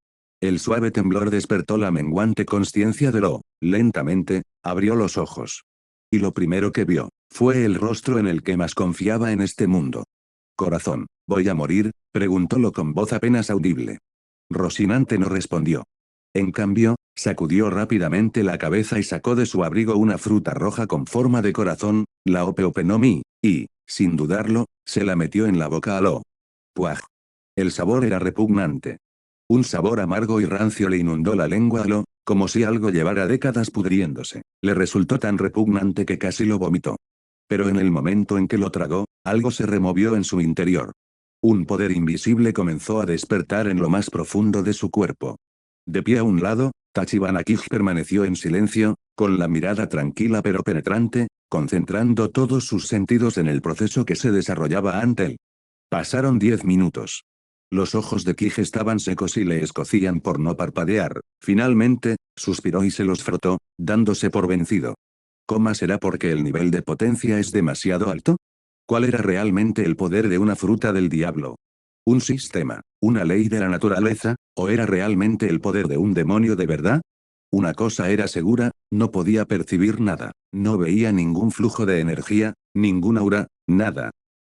El suave temblor despertó la menguante consciencia de Lo. Lentamente, abrió los ojos. Y lo primero que vio, fue el rostro en el que más confiaba en este mundo. Corazón, ¿voy a morir? Preguntólo con voz apenas audible. Rocinante no respondió. En cambio, sacudió rápidamente la cabeza y sacó de su abrigo una fruta roja con forma de corazón, la Ope no Mi, y, sin dudarlo, se la metió en la boca a Lo. ¡Puaj! El sabor era repugnante. Un sabor amargo y rancio le inundó la lengua a Lo, como si algo llevara décadas pudriéndose. Le resultó tan repugnante que casi lo vomitó. Pero en el momento en que lo tragó, algo se removió en su interior. Un poder invisible comenzó a despertar en lo más profundo de su cuerpo. De pie a un lado, Tachibana Kij permaneció en silencio, con la mirada tranquila pero penetrante, concentrando todos sus sentidos en el proceso que se desarrollaba ante él. Pasaron 10 minutos. Los ojos de Kij estaban secos y le escocían por no parpadear. Finalmente, suspiró y se los frotó, dándose por vencido. ¿Cómo será porque el nivel de potencia es demasiado alto? ¿Cuál era realmente el poder de una fruta del diablo? ¿Un sistema, una ley de la naturaleza, o era realmente el poder de un demonio de verdad? Una cosa era segura, no podía percibir nada, no veía ningún flujo de energía, ningún aura, nada.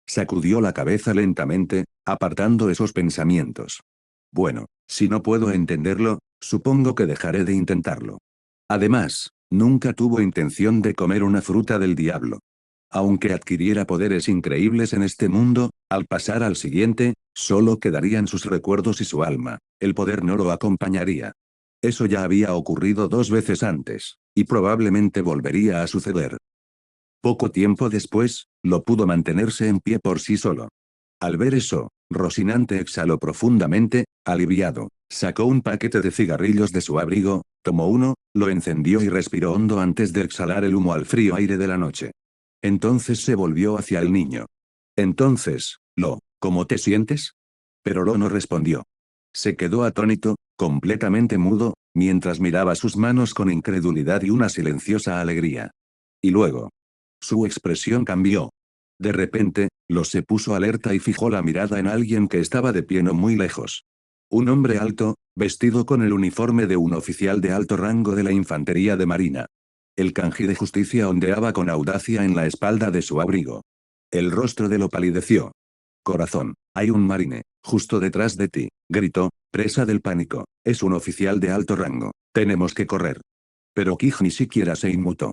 Sacudió la cabeza lentamente, apartando esos pensamientos. Bueno, si no puedo entenderlo, supongo que dejaré de intentarlo. Además, nunca tuvo intención de comer una fruta del diablo. Aunque adquiriera poderes increíbles en este mundo, al pasar al siguiente, solo quedarían sus recuerdos y su alma, el poder no lo acompañaría. Eso ya había ocurrido 2 veces antes, y probablemente volvería a suceder. Poco tiempo después, lo pudo mantenerse en pie por sí solo. Al ver eso, Rocinante exhaló profundamente, aliviado, sacó un paquete de cigarrillos de su abrigo, tomó uno, lo encendió y respiró hondo antes de exhalar el humo al frío aire de la noche. Entonces se volvió hacia el niño. Entonces, ¿cómo te sientes? Pero Lo no respondió. Se quedó atónito, completamente mudo, mientras miraba sus manos con incredulidad y una silenciosa alegría. Y luego, su expresión cambió. De repente, Lo se puso alerta y fijó la mirada en alguien que estaba de pie no muy lejos. Un hombre alto, vestido con el uniforme de un oficial de alto rango de la infantería de marina. El kanji de justicia ondeaba con audacia en la espalda de su abrigo. El rostro de Lo palideció. Corazón, hay un marine, justo detrás de ti, gritó, presa del pánico. Es un oficial de alto rango. Tenemos que correr. Pero Kij ni siquiera se inmutó.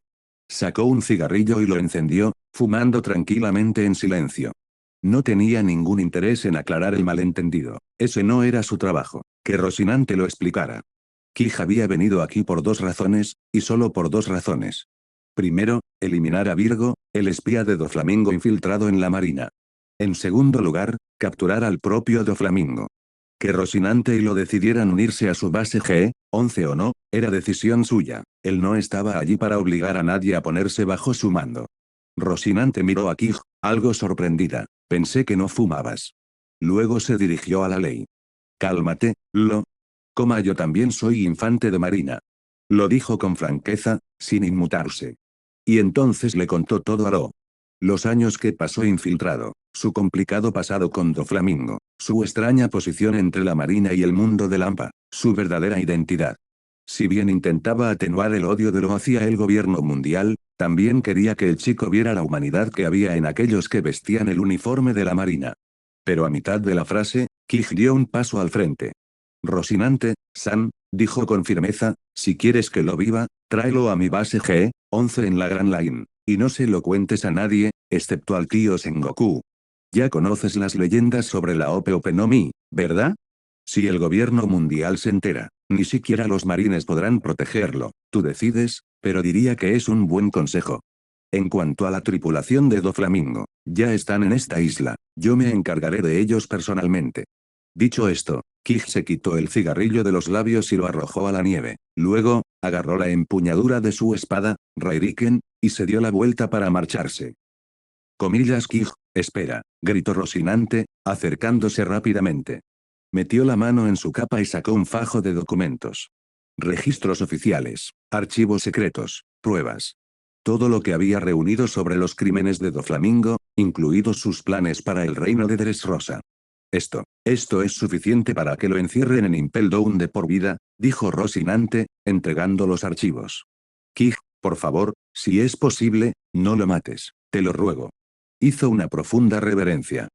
Sacó un cigarrillo y lo encendió, fumando tranquilamente en silencio. No tenía ningún interés en aclarar el malentendido. Ese no era su trabajo. Que Rocinante lo explicara. Kij había venido aquí por 2 razones, y solo por 2 razones. Primero, eliminar a Virgo, el espía de Doflamingo infiltrado en la marina. En segundo lugar, capturar al propio Doflamingo. Que Rocinante y Lo decidieran unirse a su base G-11 o no, era decisión suya. Él no estaba allí para obligar a nadie a ponerse bajo su mando. Rocinante miró a Kij, algo sorprendida. Pensé que no fumabas. Luego se dirigió a la ley. Cálmate, Lo. Yo también soy infante de marina. Lo dijo con franqueza, sin inmutarse. Y entonces le contó todo a Lo. Los años que pasó infiltrado, su complicado pasado con Doflamingo, su extraña posición entre la marina y el mundo de Lampa, su verdadera identidad. Si bien intentaba atenuar el odio de Lo hacia el gobierno mundial, también quería que el chico viera la humanidad que había en aquellos que vestían el uniforme de la marina. Pero a mitad de la frase, Kij dio un paso al frente. Rocinante, San, dijo con firmeza, si quieres que Lo viva, tráelo a mi base G-11 en la Grand Line. Y no se lo cuentes a nadie, excepto al tío Sengoku. Ya conoces las leyendas sobre la Ope Ope no Mi, ¿verdad? Si el gobierno mundial se entera, ni siquiera los marines podrán protegerlo, tú decides, pero diría que es un buen consejo. En cuanto a la tripulación de Doflamingo, ya están en esta isla, yo me encargaré de ellos personalmente. Dicho esto, Kij se quitó el cigarrillo de los labios y lo arrojó a la nieve. Luego, agarró la empuñadura de su espada, Rairiken, y se dio la vuelta para marcharse. Comillas Kij, espera, gritó Rocinante, acercándose rápidamente. Metió la mano en su capa y sacó un fajo de documentos. Registros oficiales, archivos secretos, pruebas. Todo lo que había reunido sobre los crímenes de Doflamingo, incluidos sus planes para el reino de Dressrosa. Esto es suficiente para que lo encierren en Impel Down de por vida, dijo Rocinante, entregando los archivos. Kij, por favor, si es posible, no lo mates, te lo ruego. Hizo una profunda reverencia.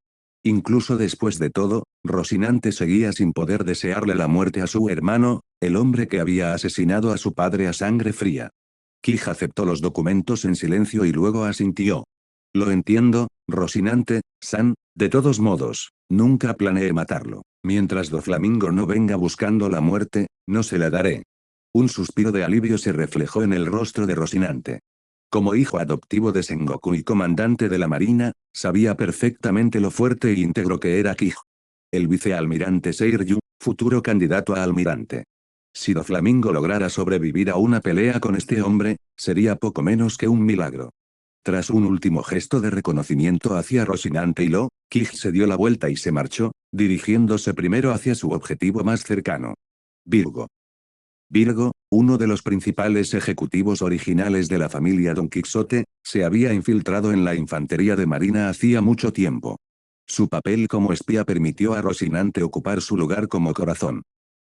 Incluso después de todo, Rocinante seguía sin poder desearle la muerte a su hermano, el hombre que había asesinado a su padre a sangre fría. Kij aceptó los documentos en silencio y luego asintió. Lo entiendo, Rocinante, San, de todos modos, nunca planeé matarlo. Mientras Doflamingo no venga buscando la muerte, no se la daré. Un suspiro de alivio se reflejó en el rostro de Rocinante. Como hijo adoptivo de Sengoku y comandante de la marina, sabía perfectamente lo fuerte e íntegro que era Kij. El vicealmirante Seiryu, futuro candidato a almirante. Si Doflamingo lograra sobrevivir a una pelea con este hombre, sería poco menos que un milagro. Tras un último gesto de reconocimiento hacia Rocinante y Lo, Kij se dio la vuelta y se marchó, dirigiéndose primero hacia su objetivo más cercano. Virgo. Virgo, uno de los principales ejecutivos originales de la familia Don Quixote, se había infiltrado en la infantería de marina hacía mucho tiempo. Su papel como espía permitió a Rocinante ocupar su lugar como corazón.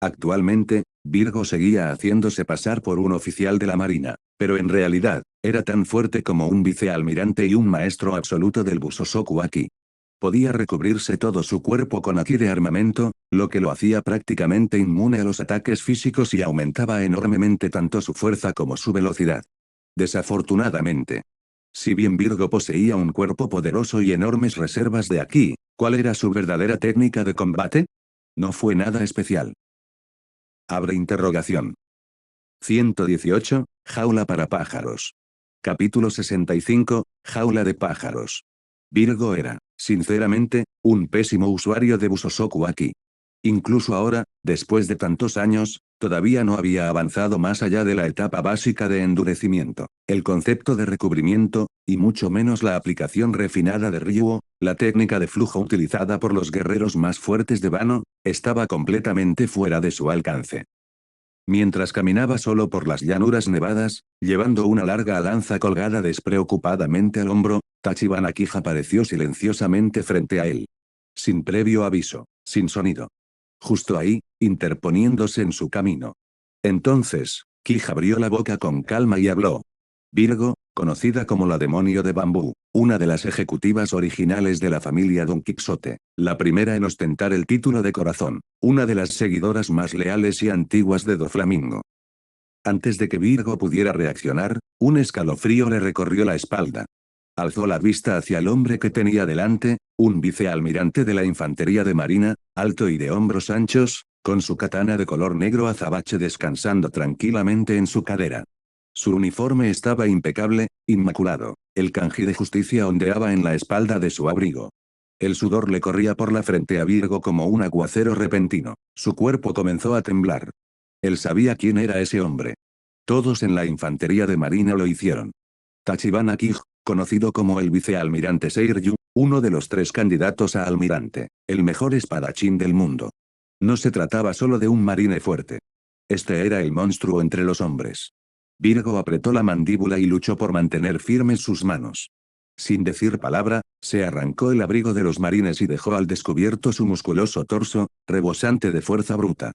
Actualmente, Virgo seguía haciéndose pasar por un oficial de la Marina, pero en realidad, era tan fuerte como un vicealmirante y un maestro absoluto del Busosoku Aki. Podía recubrirse todo su cuerpo con Aki de armamento, lo que lo hacía prácticamente inmune a los ataques físicos y aumentaba enormemente tanto su fuerza como su velocidad. Desafortunadamente, si bien Virgo poseía un cuerpo poderoso y enormes reservas de Aki, ¿cuál era su verdadera técnica de combate? No fue nada especial. Abre interrogación. 118, Jaula para pájaros. Capítulo 65, Jaula de pájaros. Virgo era, sinceramente, un pésimo usuario de Busosoku Aki. Incluso ahora, después de tantos años, todavía no había avanzado más allá de la etapa básica de endurecimiento, el concepto de recubrimiento, y mucho menos la aplicación refinada de Ryuo, la técnica de flujo utilizada por los guerreros más fuertes de Wano, estaba completamente fuera de su alcance. Mientras caminaba solo por las llanuras nevadas, llevando una larga lanza colgada despreocupadamente al hombro, Tachibana Kija apareció silenciosamente frente a él. Sin previo aviso, sin sonido. Justo ahí, interponiéndose en su camino. Entonces, Kija abrió la boca con calma y habló. Virgo, conocida como la demonio de bambú, una de las ejecutivas originales de la familia Don Quixote, la primera en ostentar el título de corazón, una de las seguidoras más leales y antiguas de Doflamingo. Antes de que Virgo pudiera reaccionar, un escalofrío le recorrió la espalda. Alzó la vista hacia el hombre que tenía delante, un vicealmirante de la infantería de marina, alto y de hombros anchos, con su katana de color negro azabache descansando tranquilamente en su cadera. Su uniforme estaba impecable, inmaculado, el kanji de justicia ondeaba en la espalda de su abrigo. El sudor le corría por la frente a Virgo como un aguacero repentino, su cuerpo comenzó a temblar. Él sabía quién era ese hombre. Todos en la infantería de marina lo hicieron. Tachibana Kij, conocido como el vicealmirante Seiryu, uno de los 3 candidatos a almirante, el mejor espadachín del mundo. No se trataba solo de un marine fuerte. Este era el monstruo entre los hombres. Virgo apretó la mandíbula y luchó por mantener firmes sus manos. Sin decir palabra, se arrancó el abrigo de los marines y dejó al descubierto su musculoso torso, rebosante de fuerza bruta.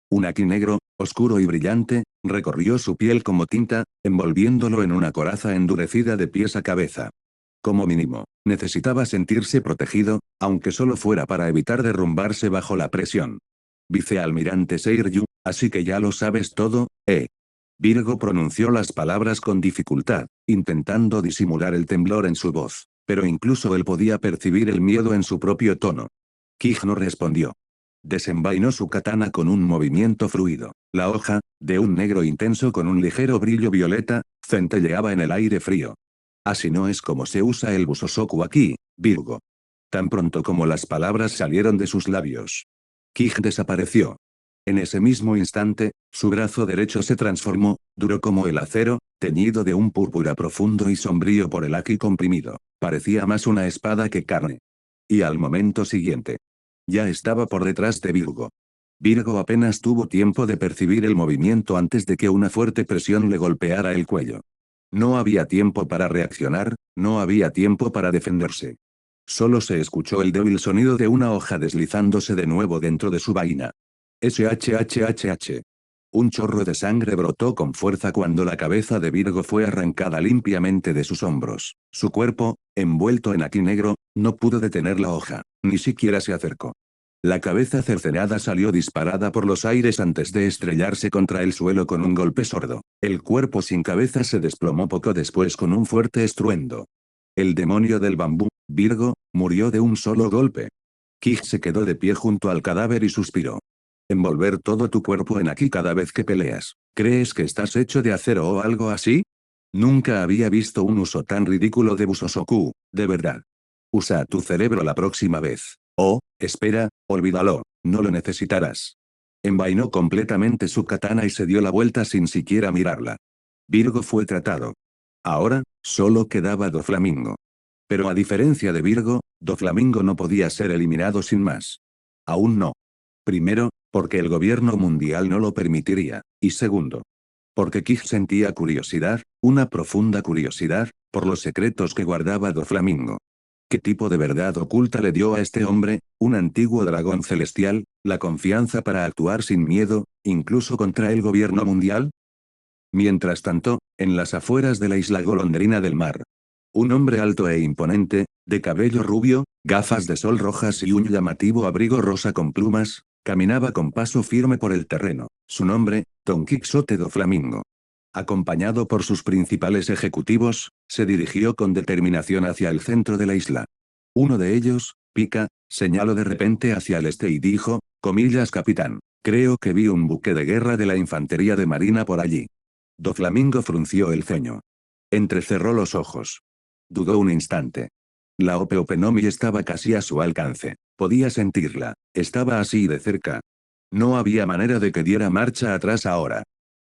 Un aki negro, oscuro y brillante, recorrió su piel como tinta, envolviéndolo en una coraza endurecida de pies a cabeza. Como mínimo, necesitaba sentirse protegido, aunque solo fuera para evitar derrumbarse bajo la presión. Vicealmirante Seiryu, así que ya lo sabes todo, ¿eh? Virgo pronunció las palabras con dificultad, intentando disimular el temblor en su voz, pero incluso él podía percibir el miedo en su propio tono. Kij no respondió. Desenvainó su katana con un movimiento fluido. La hoja, de un negro intenso con un ligero brillo violeta, centelleaba en el aire frío. Así no es como se usa el Busosoku aquí, Virgo. Tan pronto como las palabras salieron de sus labios, Kij desapareció. En ese mismo instante, su brazo derecho se transformó, duro como el acero, teñido de un púrpura profundo y sombrío por el aki comprimido. Parecía más una espada que carne. Y al momento siguiente, ya estaba por detrás de Virgo. Virgo apenas tuvo tiempo de percibir el movimiento antes de que una fuerte presión le golpeara el cuello. No había tiempo para reaccionar, no había tiempo para defenderse. Solo se escuchó el débil sonido de una hoja deslizándose de nuevo dentro de su vaina. SHHHH. Un chorro de sangre brotó con fuerza cuando la cabeza de Virgo fue arrancada limpiamente de sus hombros. Su cuerpo, envuelto en aquí negro, no pudo detener la hoja, ni siquiera se acercó. La cabeza cercenada salió disparada por los aires antes de estrellarse contra el suelo con un golpe sordo. El cuerpo sin cabeza se desplomó poco después con un fuerte estruendo. El demonio del bambú, Virgo, murió de un solo golpe. Kij se quedó de pie junto al cadáver y suspiró. Envolver todo tu cuerpo en aquí cada vez que peleas. ¿Crees que estás hecho de acero o algo así? Nunca había visto un uso tan ridículo de Busosoku, de verdad. Usa tu cerebro la próxima vez. Oh, espera, olvídalo, no lo necesitarás. Envainó completamente su katana y se dio la vuelta sin siquiera mirarla. Virgo fue tratado. Ahora, solo quedaba Doflamingo. Pero a diferencia de Virgo, Doflamingo no podía ser eliminado sin más. Aún no. Primero, porque el gobierno mundial no lo permitiría, y segundo, porque Kij sentía curiosidad, una profunda curiosidad, por los secretos que guardaba Doflamingo. ¿Qué tipo de verdad oculta le dio a este hombre, un antiguo dragón celestial, ¿La confianza para actuar sin miedo, incluso contra el gobierno mundial? Mientras tanto, en las afueras de la isla golondrina del mar. Un hombre alto e imponente, de cabello rubio, gafas de sol rojas y un llamativo abrigo rosa con plumas, caminaba con paso firme por el terreno. Su nombre, Don Quixote do Flamingo. Acompañado por sus principales ejecutivos, se dirigió con determinación hacia el centro de la isla. Uno de ellos, Pica, señaló de repente hacia el este y dijo, comillas capitán, creo que vi un buque de guerra de la infantería de marina por allí. Doflamingo frunció el ceño. Entrecerró los ojos. Dudó un instante. La Opeopenomi estaba casi a su alcance. Podía sentirla. Estaba así de cerca. No había manera de que diera marcha atrás ahora.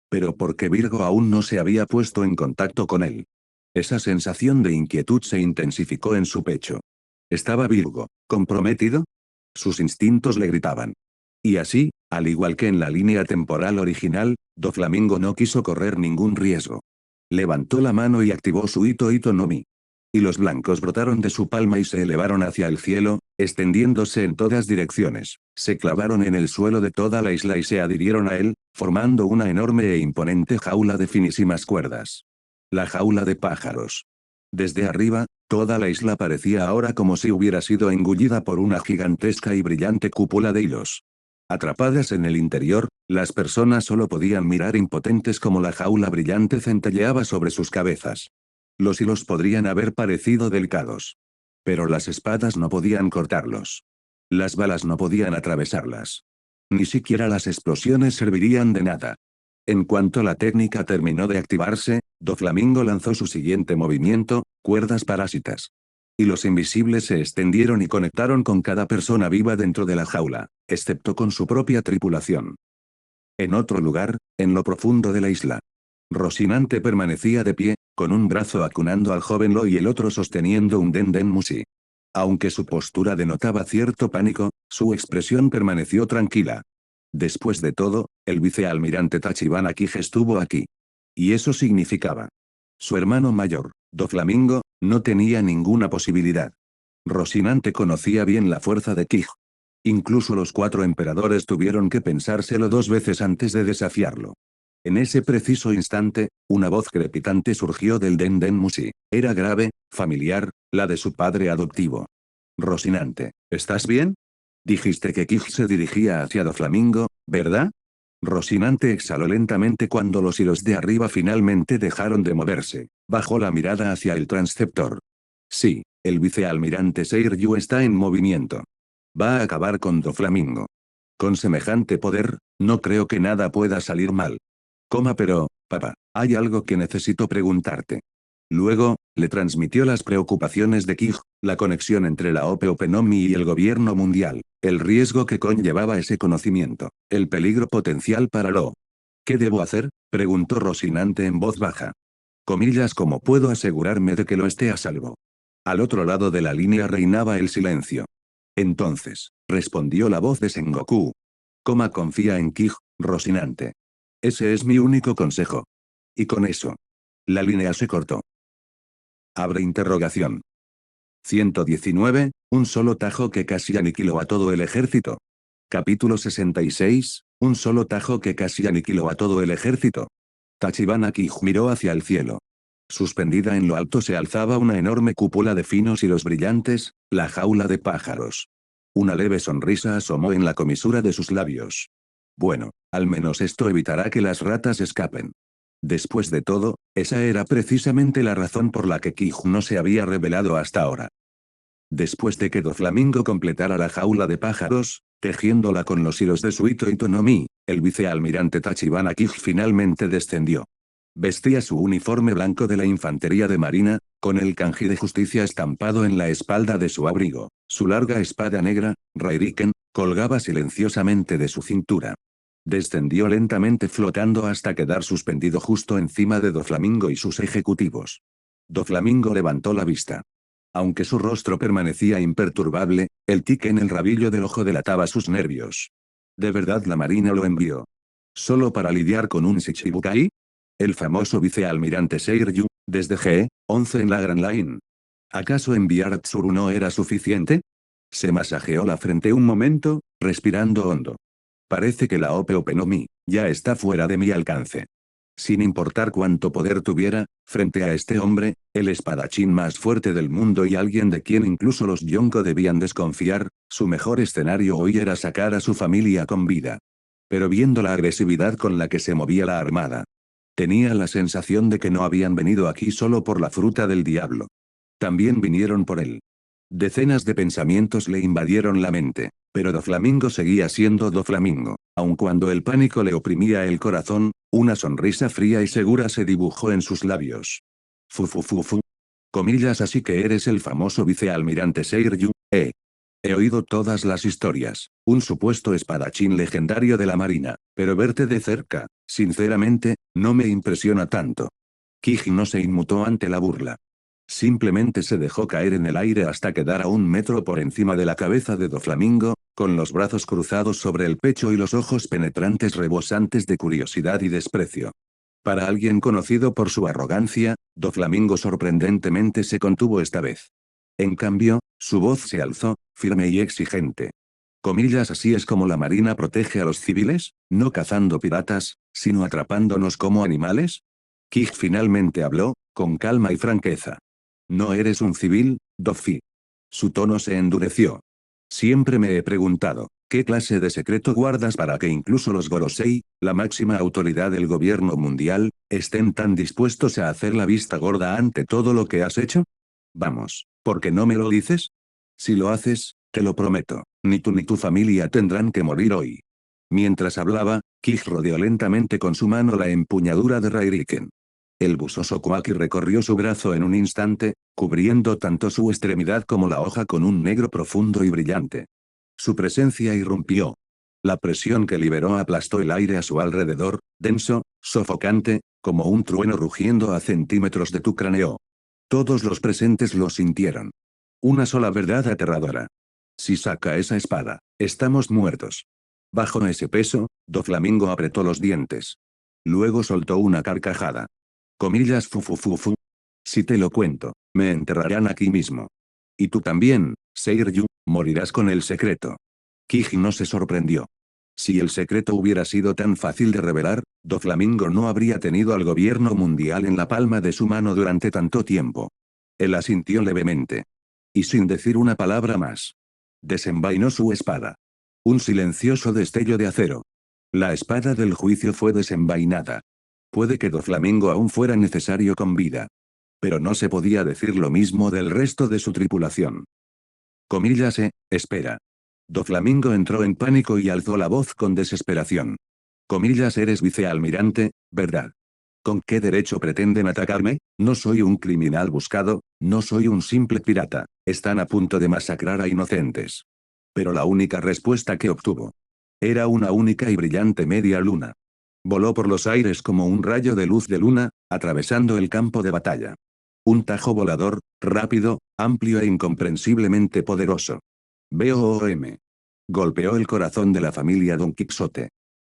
Pero porque Virgo aún no se había puesto en contacto con él. Esa sensación de inquietud se intensificó en su pecho. ¿Estaba Virgo comprometido? Sus instintos le gritaban. Y así, al igual que en la línea temporal original, Doflamingo no quiso correr ningún riesgo. Levantó la mano y activó su Ito no Mi. Y los blancos brotaron de su palma y se elevaron hacia el cielo, extendiéndose en todas direcciones. Se clavaron en el suelo de toda la isla y se adhirieron a él, formando una enorme e imponente jaula de finísimas cuerdas. La jaula de pájaros. Desde arriba, toda la isla parecía ahora como si hubiera sido engullida por una gigantesca y brillante cúpula de hilos. Atrapadas en el interior, las personas solo podían mirar impotentes como la jaula brillante centelleaba sobre sus cabezas. Los hilos podrían haber parecido delicados. Pero las espadas no podían cortarlos. Las balas no podían atravesarlas. Ni siquiera las explosiones servirían de nada. En cuanto la técnica terminó de activarse, Doflamingo lanzó su siguiente movimiento, cuerdas parásitas. Y los invisibles se extendieron y conectaron con cada persona viva dentro de la jaula, excepto con su propia tripulación. En otro lugar, en lo profundo de la isla. Rocinante permanecía de pie, con un brazo acunando al joven Lo y el otro sosteniendo un Den Musi. Aunque su postura denotaba cierto pánico, su expresión permaneció tranquila. Después de todo, el vicealmirante Tachibana Kij estuvo aquí. Y eso significaba. Su hermano mayor, Doflamingo, no tenía ninguna posibilidad. Rocinante conocía bien la fuerza de Kij. Incluso los 4 emperadores tuvieron que pensárselo 2 veces antes de desafiarlo. En ese preciso instante, una voz crepitante surgió del Den Musi. Era grave, familiar, la de su padre adoptivo. Rocinante, ¿estás bien? Dijiste que Kij se dirigía hacia Doflamingo, ¿verdad? Rocinante exhaló lentamente cuando los hilos de arriba finalmente dejaron de moverse. Bajó la mirada hacia el transceptor. Sí, el vicealmirante Seiryu está en movimiento. Va a acabar con Doflamingo. Con semejante poder, no creo que nada pueda salir mal. Pero, papá, hay algo que necesito preguntarte. Luego, le transmitió las preocupaciones de Kij, la conexión entre la Opeopenomi y el gobierno mundial, el riesgo que conllevaba ese conocimiento, el peligro potencial para Lo. ¿Qué debo hacer?, preguntó Rocinante en voz baja. ¿Cómo puedo asegurarme de que Lo esté a salvo? Al otro lado de la línea reinaba el silencio. Entonces, respondió la voz de Sengoku. Confía en Kij, Rocinante. Ese es mi único consejo. Y con eso. La línea se cortó. Abre interrogación. 119, un solo tajo que casi aniquiló a todo el ejército. Capítulo 66, un solo tajo que casi aniquiló a todo el ejército. Tachibana Kij miró hacia el cielo. Suspendida en lo alto se alzaba una enorme cúpula de finos hilos brillantes, la jaula de pájaros. Una leve sonrisa asomó en la comisura de sus labios. Bueno, al menos esto evitará que las ratas escapen. Después de todo, esa era precisamente la razón por la que Kij no se había revelado hasta ahora. Después de que Doflamingo completara la jaula de pájaros, tejiéndola con los hilos de su Ito no Mi, el vicealmirante Tachibana Kij finalmente descendió. Vestía su uniforme blanco de la infantería de marina, con el kanji de justicia estampado en la espalda de su abrigo. Su larga espada negra, Rairiken, colgaba silenciosamente de su cintura. Descendió lentamente flotando hasta quedar suspendido justo encima de Doflamingo y sus ejecutivos. Doflamingo levantó la vista. Aunque su rostro permanecía imperturbable, el tique en el rabillo del ojo delataba sus nervios. ¿De verdad la marina lo envió? ¿Solo para lidiar con un Shichibukai? El famoso vicealmirante Seiryu, desde G11 en la Grand Line. ¿Acaso enviar a Tsuru no era suficiente? Se masajeó la frente un momento, respirando hondo. Parece que la Ope no Mi ya está fuera de mi alcance. Sin importar cuánto poder tuviera, frente a este hombre, el espadachín más fuerte del mundo y alguien de quien incluso los Yonko debían desconfiar, su mejor escenario hoy era sacar a su familia con vida. Pero viendo la agresividad con la que se movía la armada, tenía la sensación de que no habían venido aquí solo por la fruta del diablo. También vinieron por él. Decenas de pensamientos le invadieron la mente, pero Doflamingo seguía siendo Doflamingo, aun cuando el pánico le oprimía el corazón, una sonrisa fría y segura se dibujó en sus labios. Fu fu fu fu. Comillas, así que eres el famoso vicealmirante Seiryu, He oído todas las historias, un supuesto espadachín legendario de la marina, pero verte de cerca, sinceramente, no me impresiona tanto. Kiji no se inmutó ante la burla. Simplemente se dejó caer en el aire hasta quedar a 1 metro por encima de la cabeza de Doflamingo, con los brazos cruzados sobre el pecho y los ojos penetrantes rebosantes de curiosidad y desprecio. Para alguien conocido por su arrogancia, Doflamingo sorprendentemente se contuvo esta vez. En cambio, su voz se alzó, firme y exigente. Comillas, así es como la marina protege a los civiles, no cazando piratas, sino atrapándonos como animales. Kij finalmente habló, con calma y franqueza. No eres un civil, Dofi. Su tono se endureció. Siempre me he preguntado, ¿qué clase de secreto guardas para que incluso los Gorosei, la máxima autoridad del gobierno mundial, estén tan dispuestos a hacer la vista gorda ante todo lo que has hecho? Vamos, ¿por qué no me lo dices? Si lo haces, te lo prometo, ni tú ni tu familia tendrán que morir hoy. Mientras hablaba, Kij rodeó lentamente con su mano la empuñadura de Rairiken. El busoso Koaki recorrió su brazo en un instante, cubriendo tanto su extremidad como la hoja con un negro profundo y brillante. Su presencia irrumpió. La presión que liberó aplastó el aire a su alrededor, denso, sofocante, como un trueno rugiendo a centímetros de tu cráneo. Todos los presentes lo sintieron. Una sola verdad aterradora. Si saca esa espada, estamos muertos. Bajo ese peso, Doflamingo apretó los dientes. Luego soltó una carcajada. Comillas fu fu fu fu. Si te lo cuento, me enterrarán aquí mismo. Y tú también, Seiryu, morirás con el secreto. Kiji no se sorprendió. Si el secreto hubiera sido tan fácil de revelar, Doflamingo no habría tenido al gobierno mundial en la palma de su mano durante tanto tiempo. Él asintió levemente. Y sin decir una palabra más. Desenvainó su espada. Un silencioso destello de acero. La espada del juicio fue desenvainada. Puede que Doflamingo aún fuera necesario con vida. Pero no se podía decir lo mismo del resto de su tripulación. Comillas, espera. Doflamingo entró en pánico y alzó la voz con desesperación. Comillas, eres vicealmirante, ¿verdad? ¿Con qué derecho pretenden atacarme? No soy un criminal buscado, no soy un simple pirata, están a punto de masacrar a inocentes. Pero la única respuesta que obtuvo era una única y brillante media luna. Voló por los aires como un rayo de luz de luna, atravesando el campo de batalla. Un tajo volador, rápido, amplio e incomprensiblemente poderoso. BOOM. Golpeó el corazón de la familia Don Quixote.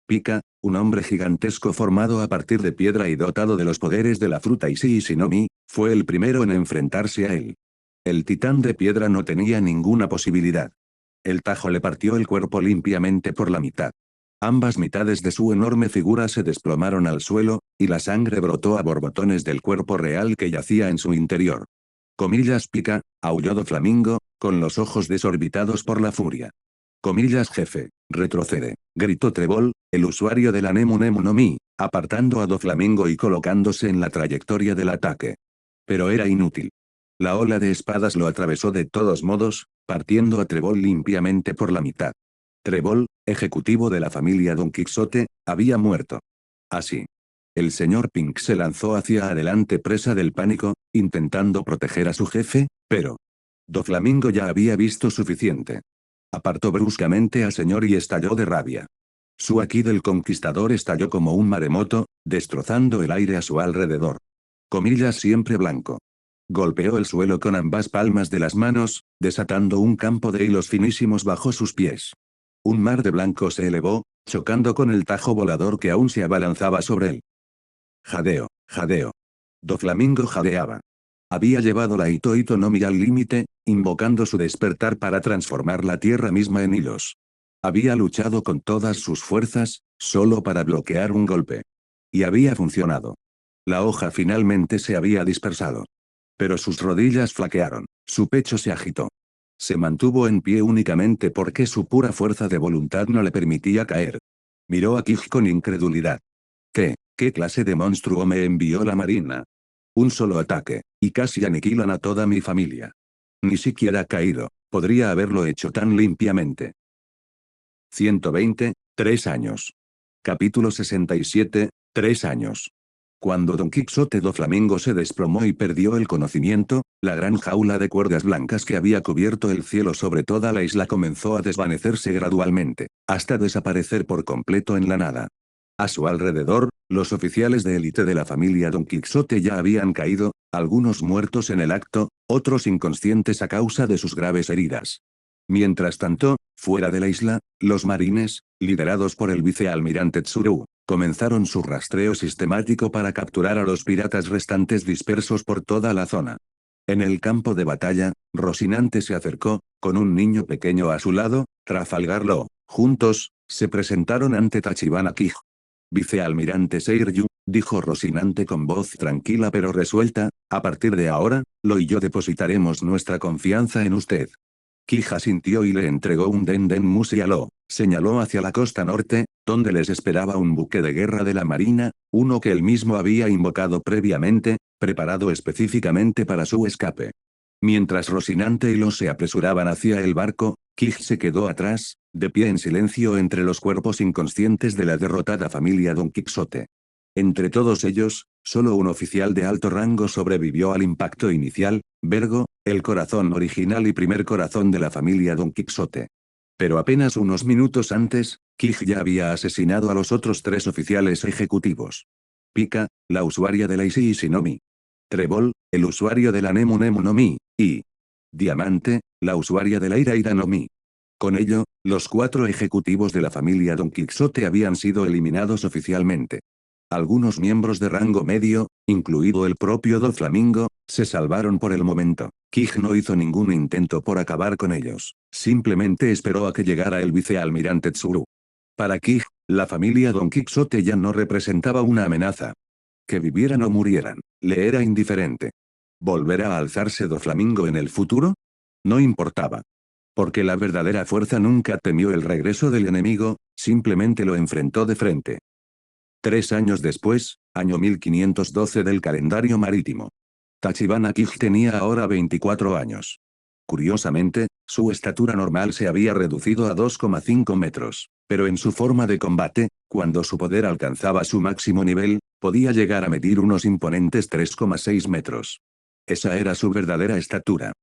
Pika, un hombre gigantesco formado a partir de piedra y dotado de los poderes de la fruta Ishii-Shinomi, fue el primero en enfrentarse a él. El titán de piedra no tenía ninguna posibilidad. El tajo le partió el cuerpo limpiamente por la mitad. Ambas mitades de su enorme figura se desplomaron al suelo, y la sangre brotó a borbotones del cuerpo real que yacía en su interior. Comillas Pika, aulló Doflamingo, con los ojos desorbitados por la furia. Comillas jefe, retrocede, gritó Trebol, el usuario de la Nemu Nemu no Mi, apartando a Doflamingo y colocándose en la trayectoria del ataque. Pero era inútil. La ola de espadas lo atravesó de todos modos, partiendo a Trebol limpiamente por la mitad. Trebol, ejecutivo de la familia Don Quixote, había muerto. Así. El señor Pink se lanzó hacia adelante presa del pánico, intentando proteger a su jefe, pero Doflamingo ya había visto suficiente. Apartó bruscamente al señor y estalló de rabia. Su aquí del conquistador estalló como un maremoto, destrozando el aire a su alrededor. Comillas siempre blanco. Golpeó el suelo con ambas palmas de las manos, desatando un campo de hilos finísimos bajo sus pies. Un mar de blanco se elevó, chocando con el tajo volador que aún se abalanzaba sobre él. Jadeo, jadeo. Doflamingo jadeaba. Había llevado la Ito Ito no Mi al límite, invocando su despertar para transformar la tierra misma en hilos. Había luchado con todas sus fuerzas, solo para bloquear un golpe. Y había funcionado. La hoja finalmente se había dispersado. Pero sus rodillas flaquearon, su pecho se agitó. Se mantuvo en pie únicamente porque su pura fuerza de voluntad no le permitía caer. Miró a Kij con incredulidad. ¿Qué clase de monstruo me envió la marina? Un solo ataque, y casi aniquilan a toda mi familia. Ni siquiera ha caído, podría haberlo hecho tan limpiamente. 120, 3 años. Capítulo 67, 3 años. Cuando Don Quixote do Flamingo se desplomó y perdió el conocimiento, la gran jaula de cuerdas blancas que había cubierto el cielo sobre toda la isla comenzó a desvanecerse gradualmente, hasta desaparecer por completo en la nada. A su alrededor, los oficiales de élite de la familia Don Quixote ya habían caído, algunos muertos en el acto, otros inconscientes a causa de sus graves heridas. Mientras tanto, fuera de la isla, los marines, liderados por el vicealmirante Tsurou, comenzaron su rastreo sistemático para capturar a los piratas restantes dispersos por toda la zona. En el campo de batalla, Rocinante se acercó, con un niño pequeño a su lado, Trafalgar Law. Juntos, se presentaron ante Tachibana Kij. Vicealmirante Seiryu, dijo Rocinante con voz tranquila pero resuelta, a partir de ahora, Lo y yo depositaremos nuestra confianza en usted. Kij asintió y le entregó un Den Musi a Lo, señaló hacia la costa norte, donde les esperaba un buque de guerra de la marina, uno que él mismo había invocado previamente, preparado específicamente para su escape. Mientras Rocinante y Lo se apresuraban hacia el barco, Kij se quedó atrás, de pie en silencio entre los cuerpos inconscientes de la derrotada familia Don Quixote. Entre todos ellos, solo un oficial de alto rango sobrevivió al impacto inicial, Vergo, el corazón original y primer corazón de la familia Don Quixote. Pero apenas unos minutos antes, Kij ya había asesinado a los otros 3 oficiales ejecutivos. Pika, la usuaria de la Isi Isi no Mi. Trébol, el usuario de la Nemu Nemu no Mi, y Diamante, la usuaria de la Ira Ira no Mi. Con ello, los 4 ejecutivos de la familia Don Quixote habían sido eliminados oficialmente. Algunos miembros de rango medio, incluido el propio Doflamingo, se salvaron por el momento. Kij no hizo ningún intento por acabar con ellos, simplemente esperó a que llegara el vicealmirante Tsuru. Para Kij, la familia Don Quixote ya no representaba una amenaza. Que vivieran o murieran, le era indiferente. ¿Volverá a alzarse Doflamingo en el futuro? No importaba. Porque la verdadera fuerza nunca temió el regreso del enemigo, simplemente lo enfrentó de frente. 3 años después, año 1512 del calendario marítimo. Tachibana Kij tenía ahora 24 años. Curiosamente, su estatura normal se había reducido a 2,5 metros, pero en su forma de combate, cuando su poder alcanzaba su máximo nivel, podía llegar a medir unos imponentes 3,6 metros. Esa era su verdadera estatura.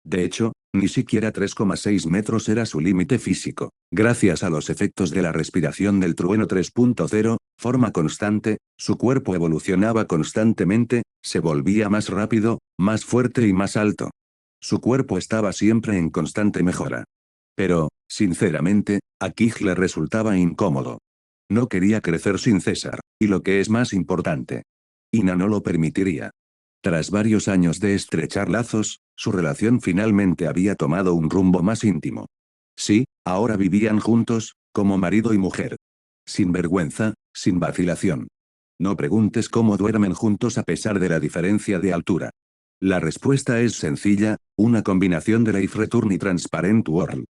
De hecho, ni siquiera 3,6 metros era su límite físico. Gracias a los efectos de la respiración del trueno 3.0, forma constante, su cuerpo evolucionaba constantemente, se volvía más rápido, más fuerte y más alto. Su cuerpo estaba siempre en constante mejora. Pero, sinceramente, a Kij le resultaba incómodo. No quería crecer sin César, y lo que es más importante, Ina no lo permitiría. Tras varios años de estrechar lazos, su relación finalmente había tomado un rumbo más íntimo. Sí, ahora vivían juntos, como marido y mujer. Sin vergüenza, sin vacilación. No preguntes cómo duermen juntos a pesar de la diferencia de altura. La respuesta es sencilla, una combinación de Life Return y Transparent World.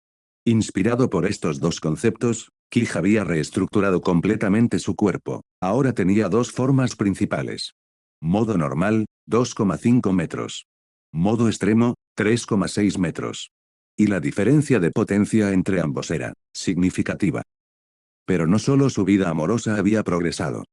Inspirado por estos 2 conceptos, Kij había reestructurado completamente su cuerpo. Ahora tenía 2 formas principales. Modo normal, 2,5 metros. Modo extremo, 3,6 metros. Y la diferencia de potencia entre ambos era significativa. Pero no solo su vida amorosa había progresado.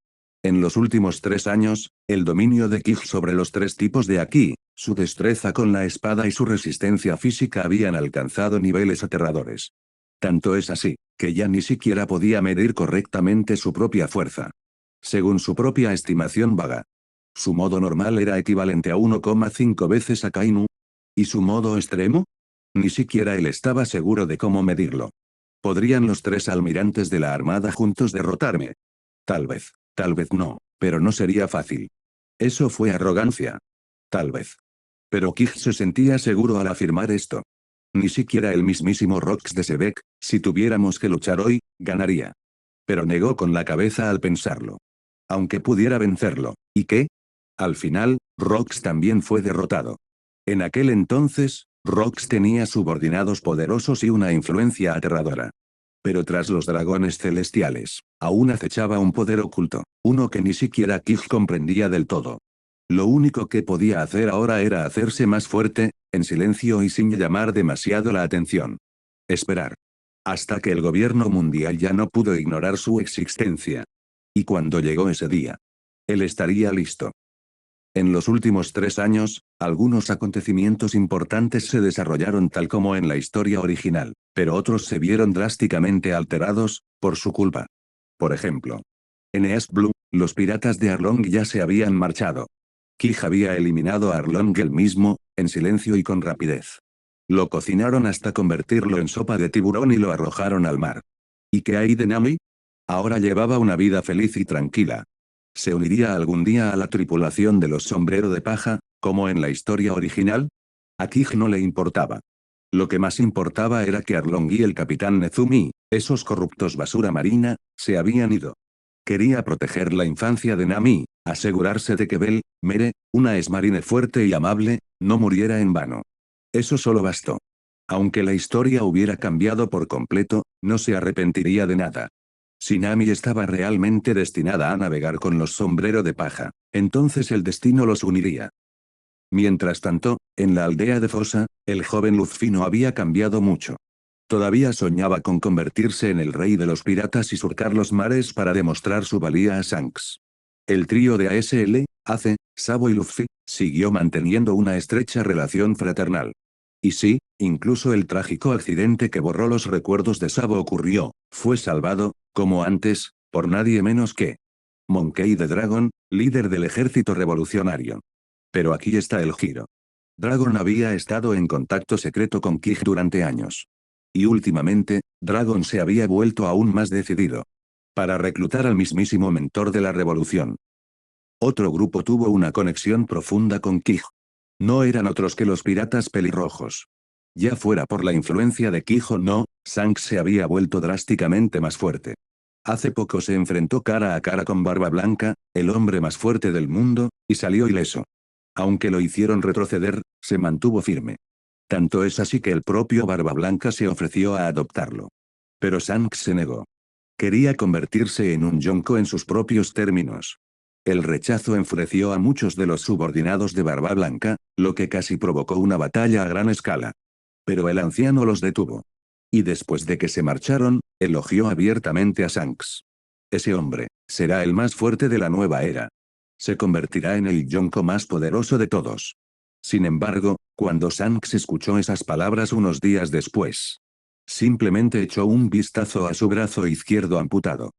En los últimos 3 años, el dominio de Kij sobre los 3 tipos de Aki, su destreza con la espada y su resistencia física habían alcanzado niveles aterradores. Tanto es así, que ya ni siquiera podía medir correctamente su propia fuerza. Según su propia estimación vaga. Su modo normal era equivalente a 1,5 veces Akainu. ¿Y su modo extremo? Ni siquiera él estaba seguro de cómo medirlo. ¿Podrían los 3 almirantes de la armada juntos derrotarme? Tal vez no, pero no sería fácil. ¿Eso fue arrogancia? Tal vez. Pero Kij se sentía seguro al afirmar esto. Ni siquiera el mismísimo Rox de Sebek, si tuviéramos que luchar hoy, ganaría. Pero negó con la cabeza al pensarlo. Aunque pudiera vencerlo, ¿y qué? Al final, Rox también fue derrotado. En aquel entonces, Rox tenía subordinados poderosos y una influencia aterradora. Pero tras los dragones celestiales, aún acechaba un poder oculto, uno que ni siquiera Kij comprendía del todo. Lo único que podía hacer ahora era hacerse más fuerte, en silencio y sin llamar demasiado la atención. Esperar. Hasta que el gobierno mundial ya no pudo ignorar su existencia. Y cuando llegó ese día, él estaría listo. En los últimos 3 años, algunos acontecimientos importantes se desarrollaron tal como en la historia original, pero otros se vieron drásticamente alterados, por su culpa. Por ejemplo, en East Blue, los piratas de Arlong ya se habían marchado. Kij había eliminado a Arlong él mismo, en silencio y con rapidez. Lo cocinaron hasta convertirlo en sopa de tiburón y lo arrojaron al mar. ¿Y qué hay de Nami? Ahora llevaba una vida feliz y tranquila. ¿Se uniría algún día a la tripulación de los sombrero de paja, como en la historia original? A Kij no le importaba. Lo que más importaba era que Arlong y el capitán Nezumi, esos corruptos basura marina, se habían ido. Quería proteger la infancia de Nami, asegurarse de que Bel, Mere, una esmarine fuerte y amable, no muriera en vano. Eso solo bastó. Aunque la historia hubiera cambiado por completo, no se arrepentiría de nada. Si Nami estaba realmente destinada a navegar con los sombrero de paja, entonces el destino los uniría. Mientras tanto, en la aldea de Fosa, el joven Luffy no había cambiado mucho. Todavía soñaba con convertirse en el rey de los piratas y surcar los mares para demostrar su valía a Shanks. El trío de ASL, Ace, Sabo y Luffy, siguió manteniendo una estrecha relación fraternal. Y sí, incluso el trágico accidente que borró los recuerdos de Sabo ocurrió, fue salvado, como antes, por nadie menos que Monkey D. Dragon, líder del ejército revolucionario. Pero aquí está el giro. Dragon había estado en contacto secreto con Kij durante años. Y últimamente, Dragon se había vuelto aún más decidido. Para reclutar al mismísimo mentor de la revolución. Otro grupo tuvo una conexión profunda con Kij. No eran otros que los piratas pelirrojos. Ya fuera por la influencia de Kij o no, Shanks se había vuelto drásticamente más fuerte. Hace poco se enfrentó cara a cara con Barba Blanca, el hombre más fuerte del mundo, y salió ileso. Aunque lo hicieron retroceder, se mantuvo firme. Tanto es así que el propio Barba Blanca se ofreció a adoptarlo. Pero Shanks se negó. Quería convertirse en un yonko en sus propios términos. El rechazo enfureció a muchos de los subordinados de Barba Blanca, lo que casi provocó una batalla a gran escala. Pero el anciano los detuvo. Y después de que se marcharon, elogió abiertamente a Shanks. Ese hombre, será el más fuerte de la nueva era. Se convertirá en el yonko más poderoso de todos. Sin embargo, cuando Shanks escuchó esas palabras unos días después, simplemente echó un vistazo a su brazo izquierdo amputado.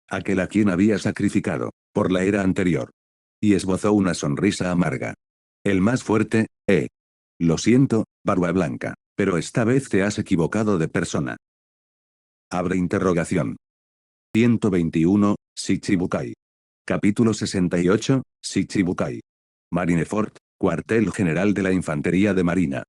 Aquel a quien había sacrificado, por la era anterior. Y esbozó una sonrisa amarga. El más fuerte, Lo siento, Barba Blanca, pero esta vez te has equivocado de persona. Abre interrogación. 121, Shichibukai. Capítulo 68, Shichibukai. Marineford, cuartel general de la Infantería de Marina.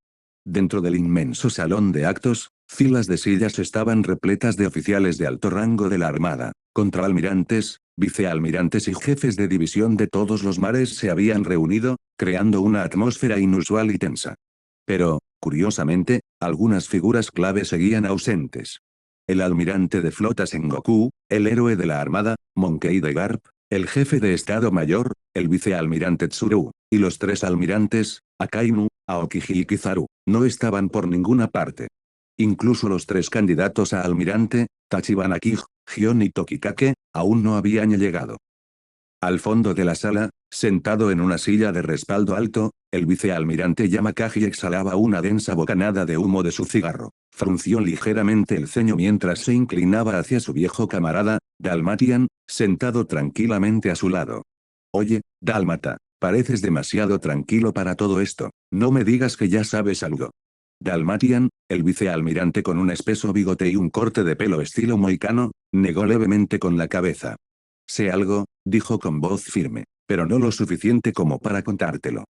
Dentro del inmenso salón de actos, filas de sillas estaban repletas de oficiales de alto rango de la Armada, contraalmirantes, vicealmirantes y jefes de división de todos los mares se habían reunido, creando una atmósfera inusual y tensa. Pero, curiosamente, algunas figuras clave seguían ausentes. El almirante de flota Sengoku, el héroe de la Armada, Monkey D. Garp, el jefe de Estado Mayor, el vicealmirante Tsuru, y los tres almirantes, Akainu, Aokiji y Kizaru, no estaban por ninguna parte. Incluso los tres candidatos a almirante, Tachibana Kij, Gion y Tokikake, aún no habían llegado. Al fondo de la sala, sentado en una silla de respaldo alto, el vicealmirante Yamakagi exhalaba una densa bocanada de humo de su cigarro. Frunció ligeramente el ceño mientras se inclinaba hacia su viejo camarada, Dalmatian, sentado tranquilamente a su lado. Oye, Dálmata, pareces demasiado tranquilo para todo esto, no me digas que ya sabes algo. Dalmatian, el vicealmirante con un espeso bigote y un corte de pelo estilo mohicano, negó levemente con la cabeza. Sé algo, dijo con voz firme, pero no lo suficiente como para contártelo.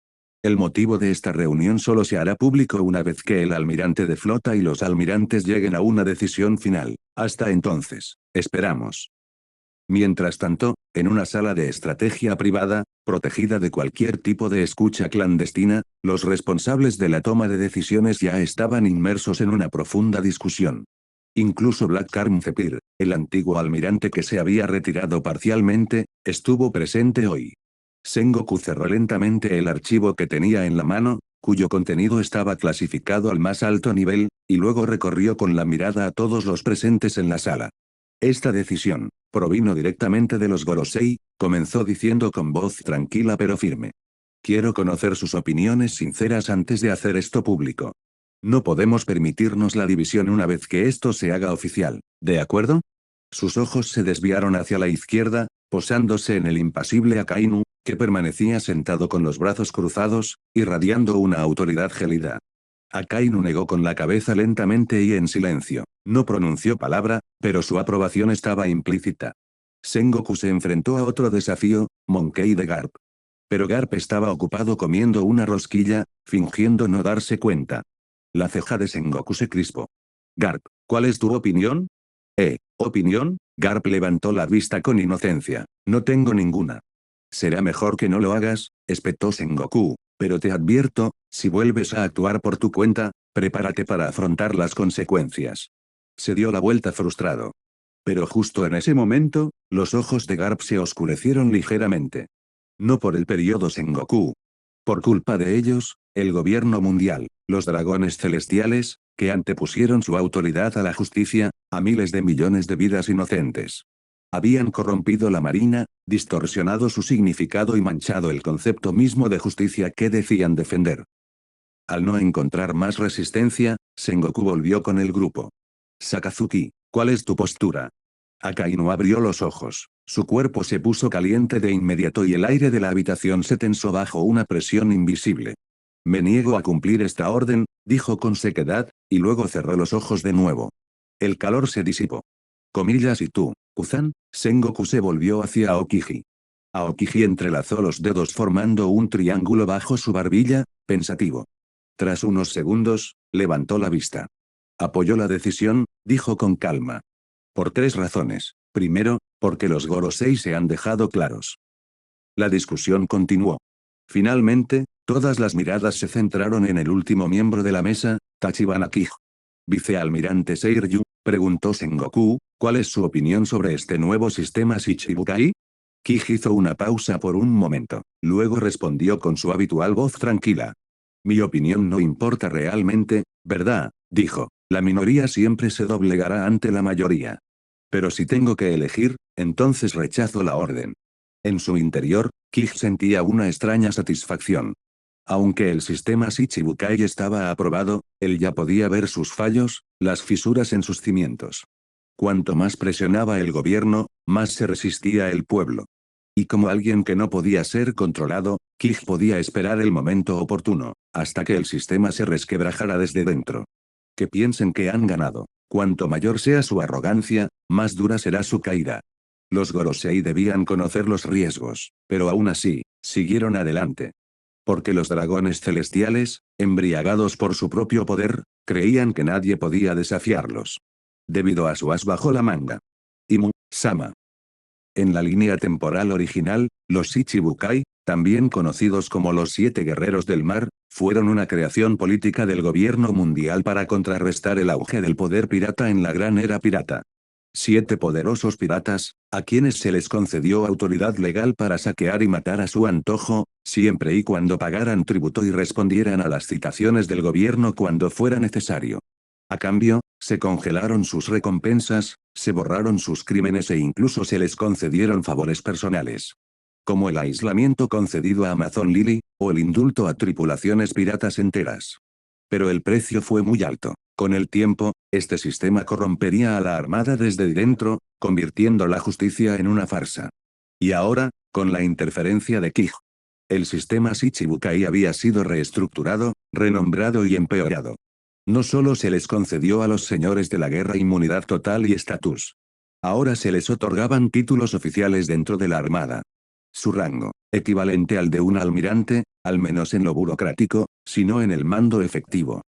El motivo de esta reunión solo se hará público una vez que el almirante de flota y los almirantes lleguen a una decisión final. Hasta entonces, esperamos. Mientras tanto, en una sala de estrategia privada, protegida de cualquier tipo de escucha clandestina, los responsables de la toma de decisiones ya estaban inmersos en una profunda discusión. Incluso Black Karm Zephyr, el antiguo almirante que se había retirado parcialmente, estuvo presente hoy. Sengoku cerró lentamente el archivo que tenía en la mano, cuyo contenido estaba clasificado al más alto nivel, y luego recorrió con la mirada a todos los presentes en la sala. Esta decisión provino directamente de los Gorosei, comenzó diciendo con voz tranquila pero firme. Quiero conocer sus opiniones sinceras antes de hacer esto público. No podemos permitirnos la división una vez que esto se haga oficial, ¿de acuerdo? Sus ojos se desviaron hacia la izquierda, posándose en el impasible Akainu, que permanecía sentado con los brazos cruzados, irradiando una autoridad gélida. Akainu negó con la cabeza lentamente y en silencio. No pronunció palabra, pero su aprobación estaba implícita. Sengoku se enfrentó a otro desafío, Monkey de Garp. Pero Garp estaba ocupado comiendo una rosquilla, fingiendo no darse cuenta. La ceja de Sengoku se crispó. Garp, ¿cuál es tu opinión? ¿Opinión? Garp levantó la vista con inocencia. No tengo ninguna. Será mejor que no lo hagas, espetó Sengoku, pero te advierto, si vuelves a actuar por tu cuenta, prepárate para afrontar las consecuencias. Se dio la vuelta frustrado. Pero justo en ese momento, los ojos de Garp se oscurecieron ligeramente. No por el periodo Sengoku. Por culpa de ellos, el gobierno mundial, los dragones celestiales, que antepusieron su autoridad a la justicia, a miles de millones de vidas inocentes. Habían corrompido la marina, distorsionado su significado y manchado el concepto mismo de justicia que decían defender. Al no encontrar más resistencia, Sengoku volvió con el grupo. Sakazuki, ¿cuál es tu postura? Akainu abrió los ojos. Su cuerpo se puso caliente de inmediato y el aire de la habitación se tensó bajo una presión invisible. Me niego a cumplir esta orden, dijo con sequedad, y luego cerró los ojos de nuevo. El calor se disipó. Comillas y tú, Kuzan, Sengoku se volvió hacia Aokiji. Aokiji entrelazó los dedos formando un triángulo bajo su barbilla, pensativo. Tras unos segundos, levantó la vista. Apoyó la decisión, dijo con calma. Por 3 razones. Primero, porque los Gorosei se han dejado claros. La discusión continuó. Finalmente, todas las miradas se centraron en el último miembro de la mesa, Tachibana Kij. Vicealmirante Seiryu, preguntó Sengoku, ¿cuál es su opinión sobre este nuevo sistema Shichibukai? Kij hizo una pausa por un momento, luego respondió con su habitual voz tranquila. Mi opinión no importa realmente, ¿verdad? Dijo, la minoría siempre se doblegará ante la mayoría. Pero si tengo que elegir, entonces rechazo la orden. En su interior, Kij sentía una extraña satisfacción. Aunque el sistema Shichibukai estaba aprobado, él ya podía ver sus fallos, las fisuras en sus cimientos. Cuanto más presionaba el gobierno, más se resistía el pueblo. Y como alguien que no podía ser controlado, Kij podía esperar el momento oportuno, hasta que el sistema se resquebrajara desde dentro. Que piensen que han ganado. Cuanto mayor sea su arrogancia, más dura será su caída. Los Gorosei debían conocer los riesgos, pero aún así, siguieron adelante. Porque los dragones celestiales, embriagados por su propio poder, creían que nadie podía desafiarlos. Debido a su as bajo la manga. Imu-sama. En la línea temporal original, los Shichibukai, también conocidos como los 7 guerreros del mar, fueron una creación política del gobierno mundial para contrarrestar el auge del poder pirata en la gran era pirata. 7 poderosos piratas, a quienes se les concedió autoridad legal para saquear y matar a su antojo, siempre y cuando pagaran tributo y respondieran a las citaciones del gobierno cuando fuera necesario. A cambio, se congelaron sus recompensas, se borraron sus crímenes e incluso se les concedieron favores personales. Como el aislamiento concedido a Amazon Lily, o el indulto a tripulaciones piratas enteras. Pero el precio fue muy alto. Con el tiempo, este sistema corrompería a la armada desde dentro, convirtiendo la justicia en una farsa. Y ahora, con la interferencia de Kij. El sistema Shichibukai había sido reestructurado, renombrado y empeorado. No solo se les concedió a los señores de la guerra inmunidad total y estatus. Ahora se les otorgaban títulos oficiales dentro de la armada. Su rango, equivalente al de un almirante, al menos en lo burocrático, sino en el mando efectivo.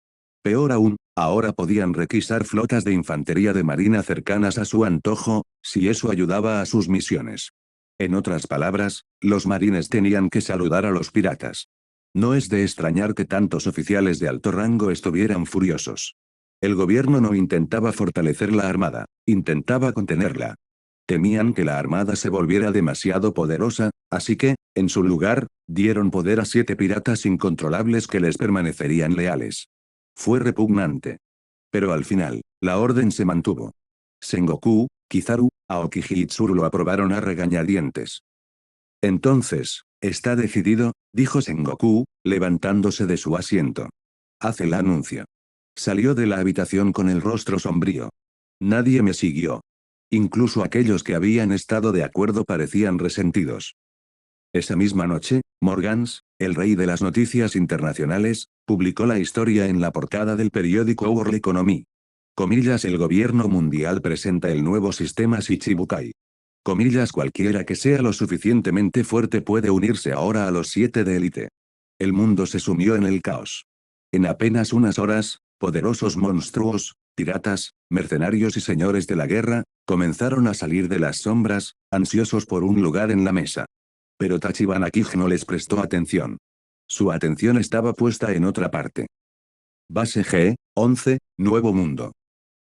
Peor aún, ahora podían requisar flotas de infantería de marina cercanas a su antojo, si eso ayudaba a sus misiones. En otras palabras, los marines tenían que saludar a los piratas. No es de extrañar que tantos oficiales de alto rango estuvieran furiosos. El gobierno no intentaba fortalecer la armada, intentaba contenerla. Temían que la armada se volviera demasiado poderosa, así que, en su lugar, dieron poder a 7 piratas incontrolables que les permanecerían leales. Fue repugnante. Pero al final, la orden se mantuvo. Sengoku, Kizaru, Aokiji y Tsuru lo aprobaron a regañadientes. Entonces, está decidido, dijo Sengoku, levantándose de su asiento. Haz el anuncio. Salió de la habitación con el rostro sombrío. Nadie me siguió. Incluso aquellos que habían estado de acuerdo parecían resentidos. Esa misma noche, Morgans, el rey de las noticias internacionales, publicó la historia en la portada del periódico World Economy. Comillas, el gobierno mundial presenta el nuevo sistema Shichibukai. Comillas, cualquiera que sea lo suficientemente fuerte puede unirse ahora a los 7 de élite. El mundo se sumió en el caos. En apenas unas horas, poderosos monstruos, piratas, mercenarios y señores de la guerra, comenzaron a salir de las sombras, ansiosos por un lugar en la mesa. Pero Tachibana Kige no les prestó atención. Su atención estaba puesta en otra parte. Base G-11, Nuevo Mundo.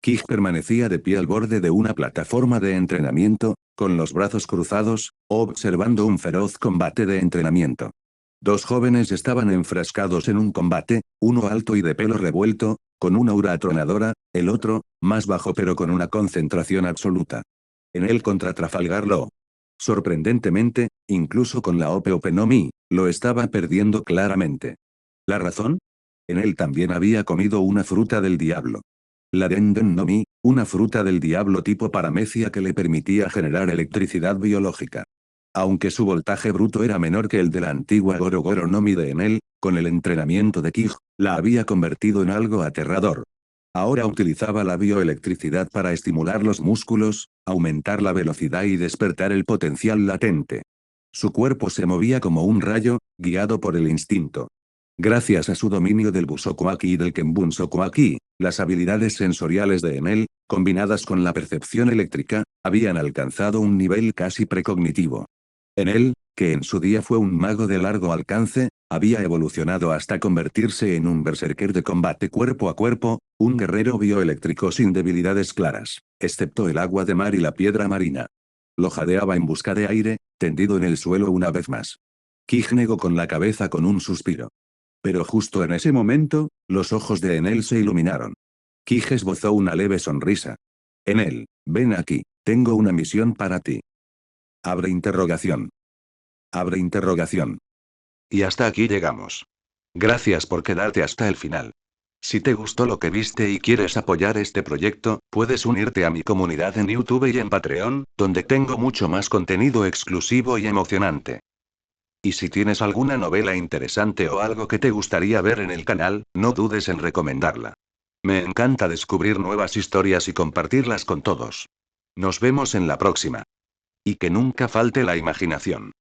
Kige permanecía de pie al borde de una plataforma de entrenamiento, con los brazos cruzados, observando un feroz combate de entrenamiento. 2 jóvenes estaban enfrascados en un combate, uno alto y de pelo revuelto, con una aura atronadora, el otro, más bajo pero con una concentración absoluta. En él contra Trafalgar Law. Sorprendentemente, incluso con la Ope no Mi, lo estaba perdiendo claramente. ¿La razón? En él también había comido una fruta del diablo. La Denden no Mi, una fruta del diablo tipo paramecia que le permitía generar electricidad biológica. Aunque su voltaje bruto era menor que el de la antigua Goro Goro no Mi de Enel, con el entrenamiento de Kige, la había convertido en algo aterrador. Ahora utilizaba la bioelectricidad para estimular los músculos, aumentar la velocidad y despertar el potencial latente. Su cuerpo se movía como un rayo, guiado por el instinto. Gracias a su dominio del Busokuaki y del Kenbunsokuaki, las habilidades sensoriales de Enel, combinadas con la percepción eléctrica, habían alcanzado un nivel casi precognitivo. Enel, que en su día fue un mago de largo alcance, había evolucionado hasta convertirse en un berserker de combate cuerpo a cuerpo, un guerrero bioeléctrico sin debilidades claras, excepto el agua de mar y la piedra marina. Lo jadeaba en busca de aire, tendido en el suelo una vez más. Kige negó con la cabeza con un suspiro. Pero justo en ese momento, los ojos de Enel se iluminaron. Kige esbozó una leve sonrisa. Enel, ven aquí, tengo una misión para ti. Abre interrogación. Abre interrogación. Y hasta aquí llegamos. Gracias por quedarte hasta el final. Si te gustó lo que viste y quieres apoyar este proyecto, puedes unirte a mi comunidad en YouTube y en Patreon, donde tengo mucho más contenido exclusivo y emocionante. Y si tienes alguna novela interesante o algo que te gustaría ver en el canal, no dudes en recomendarla. Me encanta descubrir nuevas historias y compartirlas con todos. Nos vemos en la próxima. Y que nunca falte la imaginación.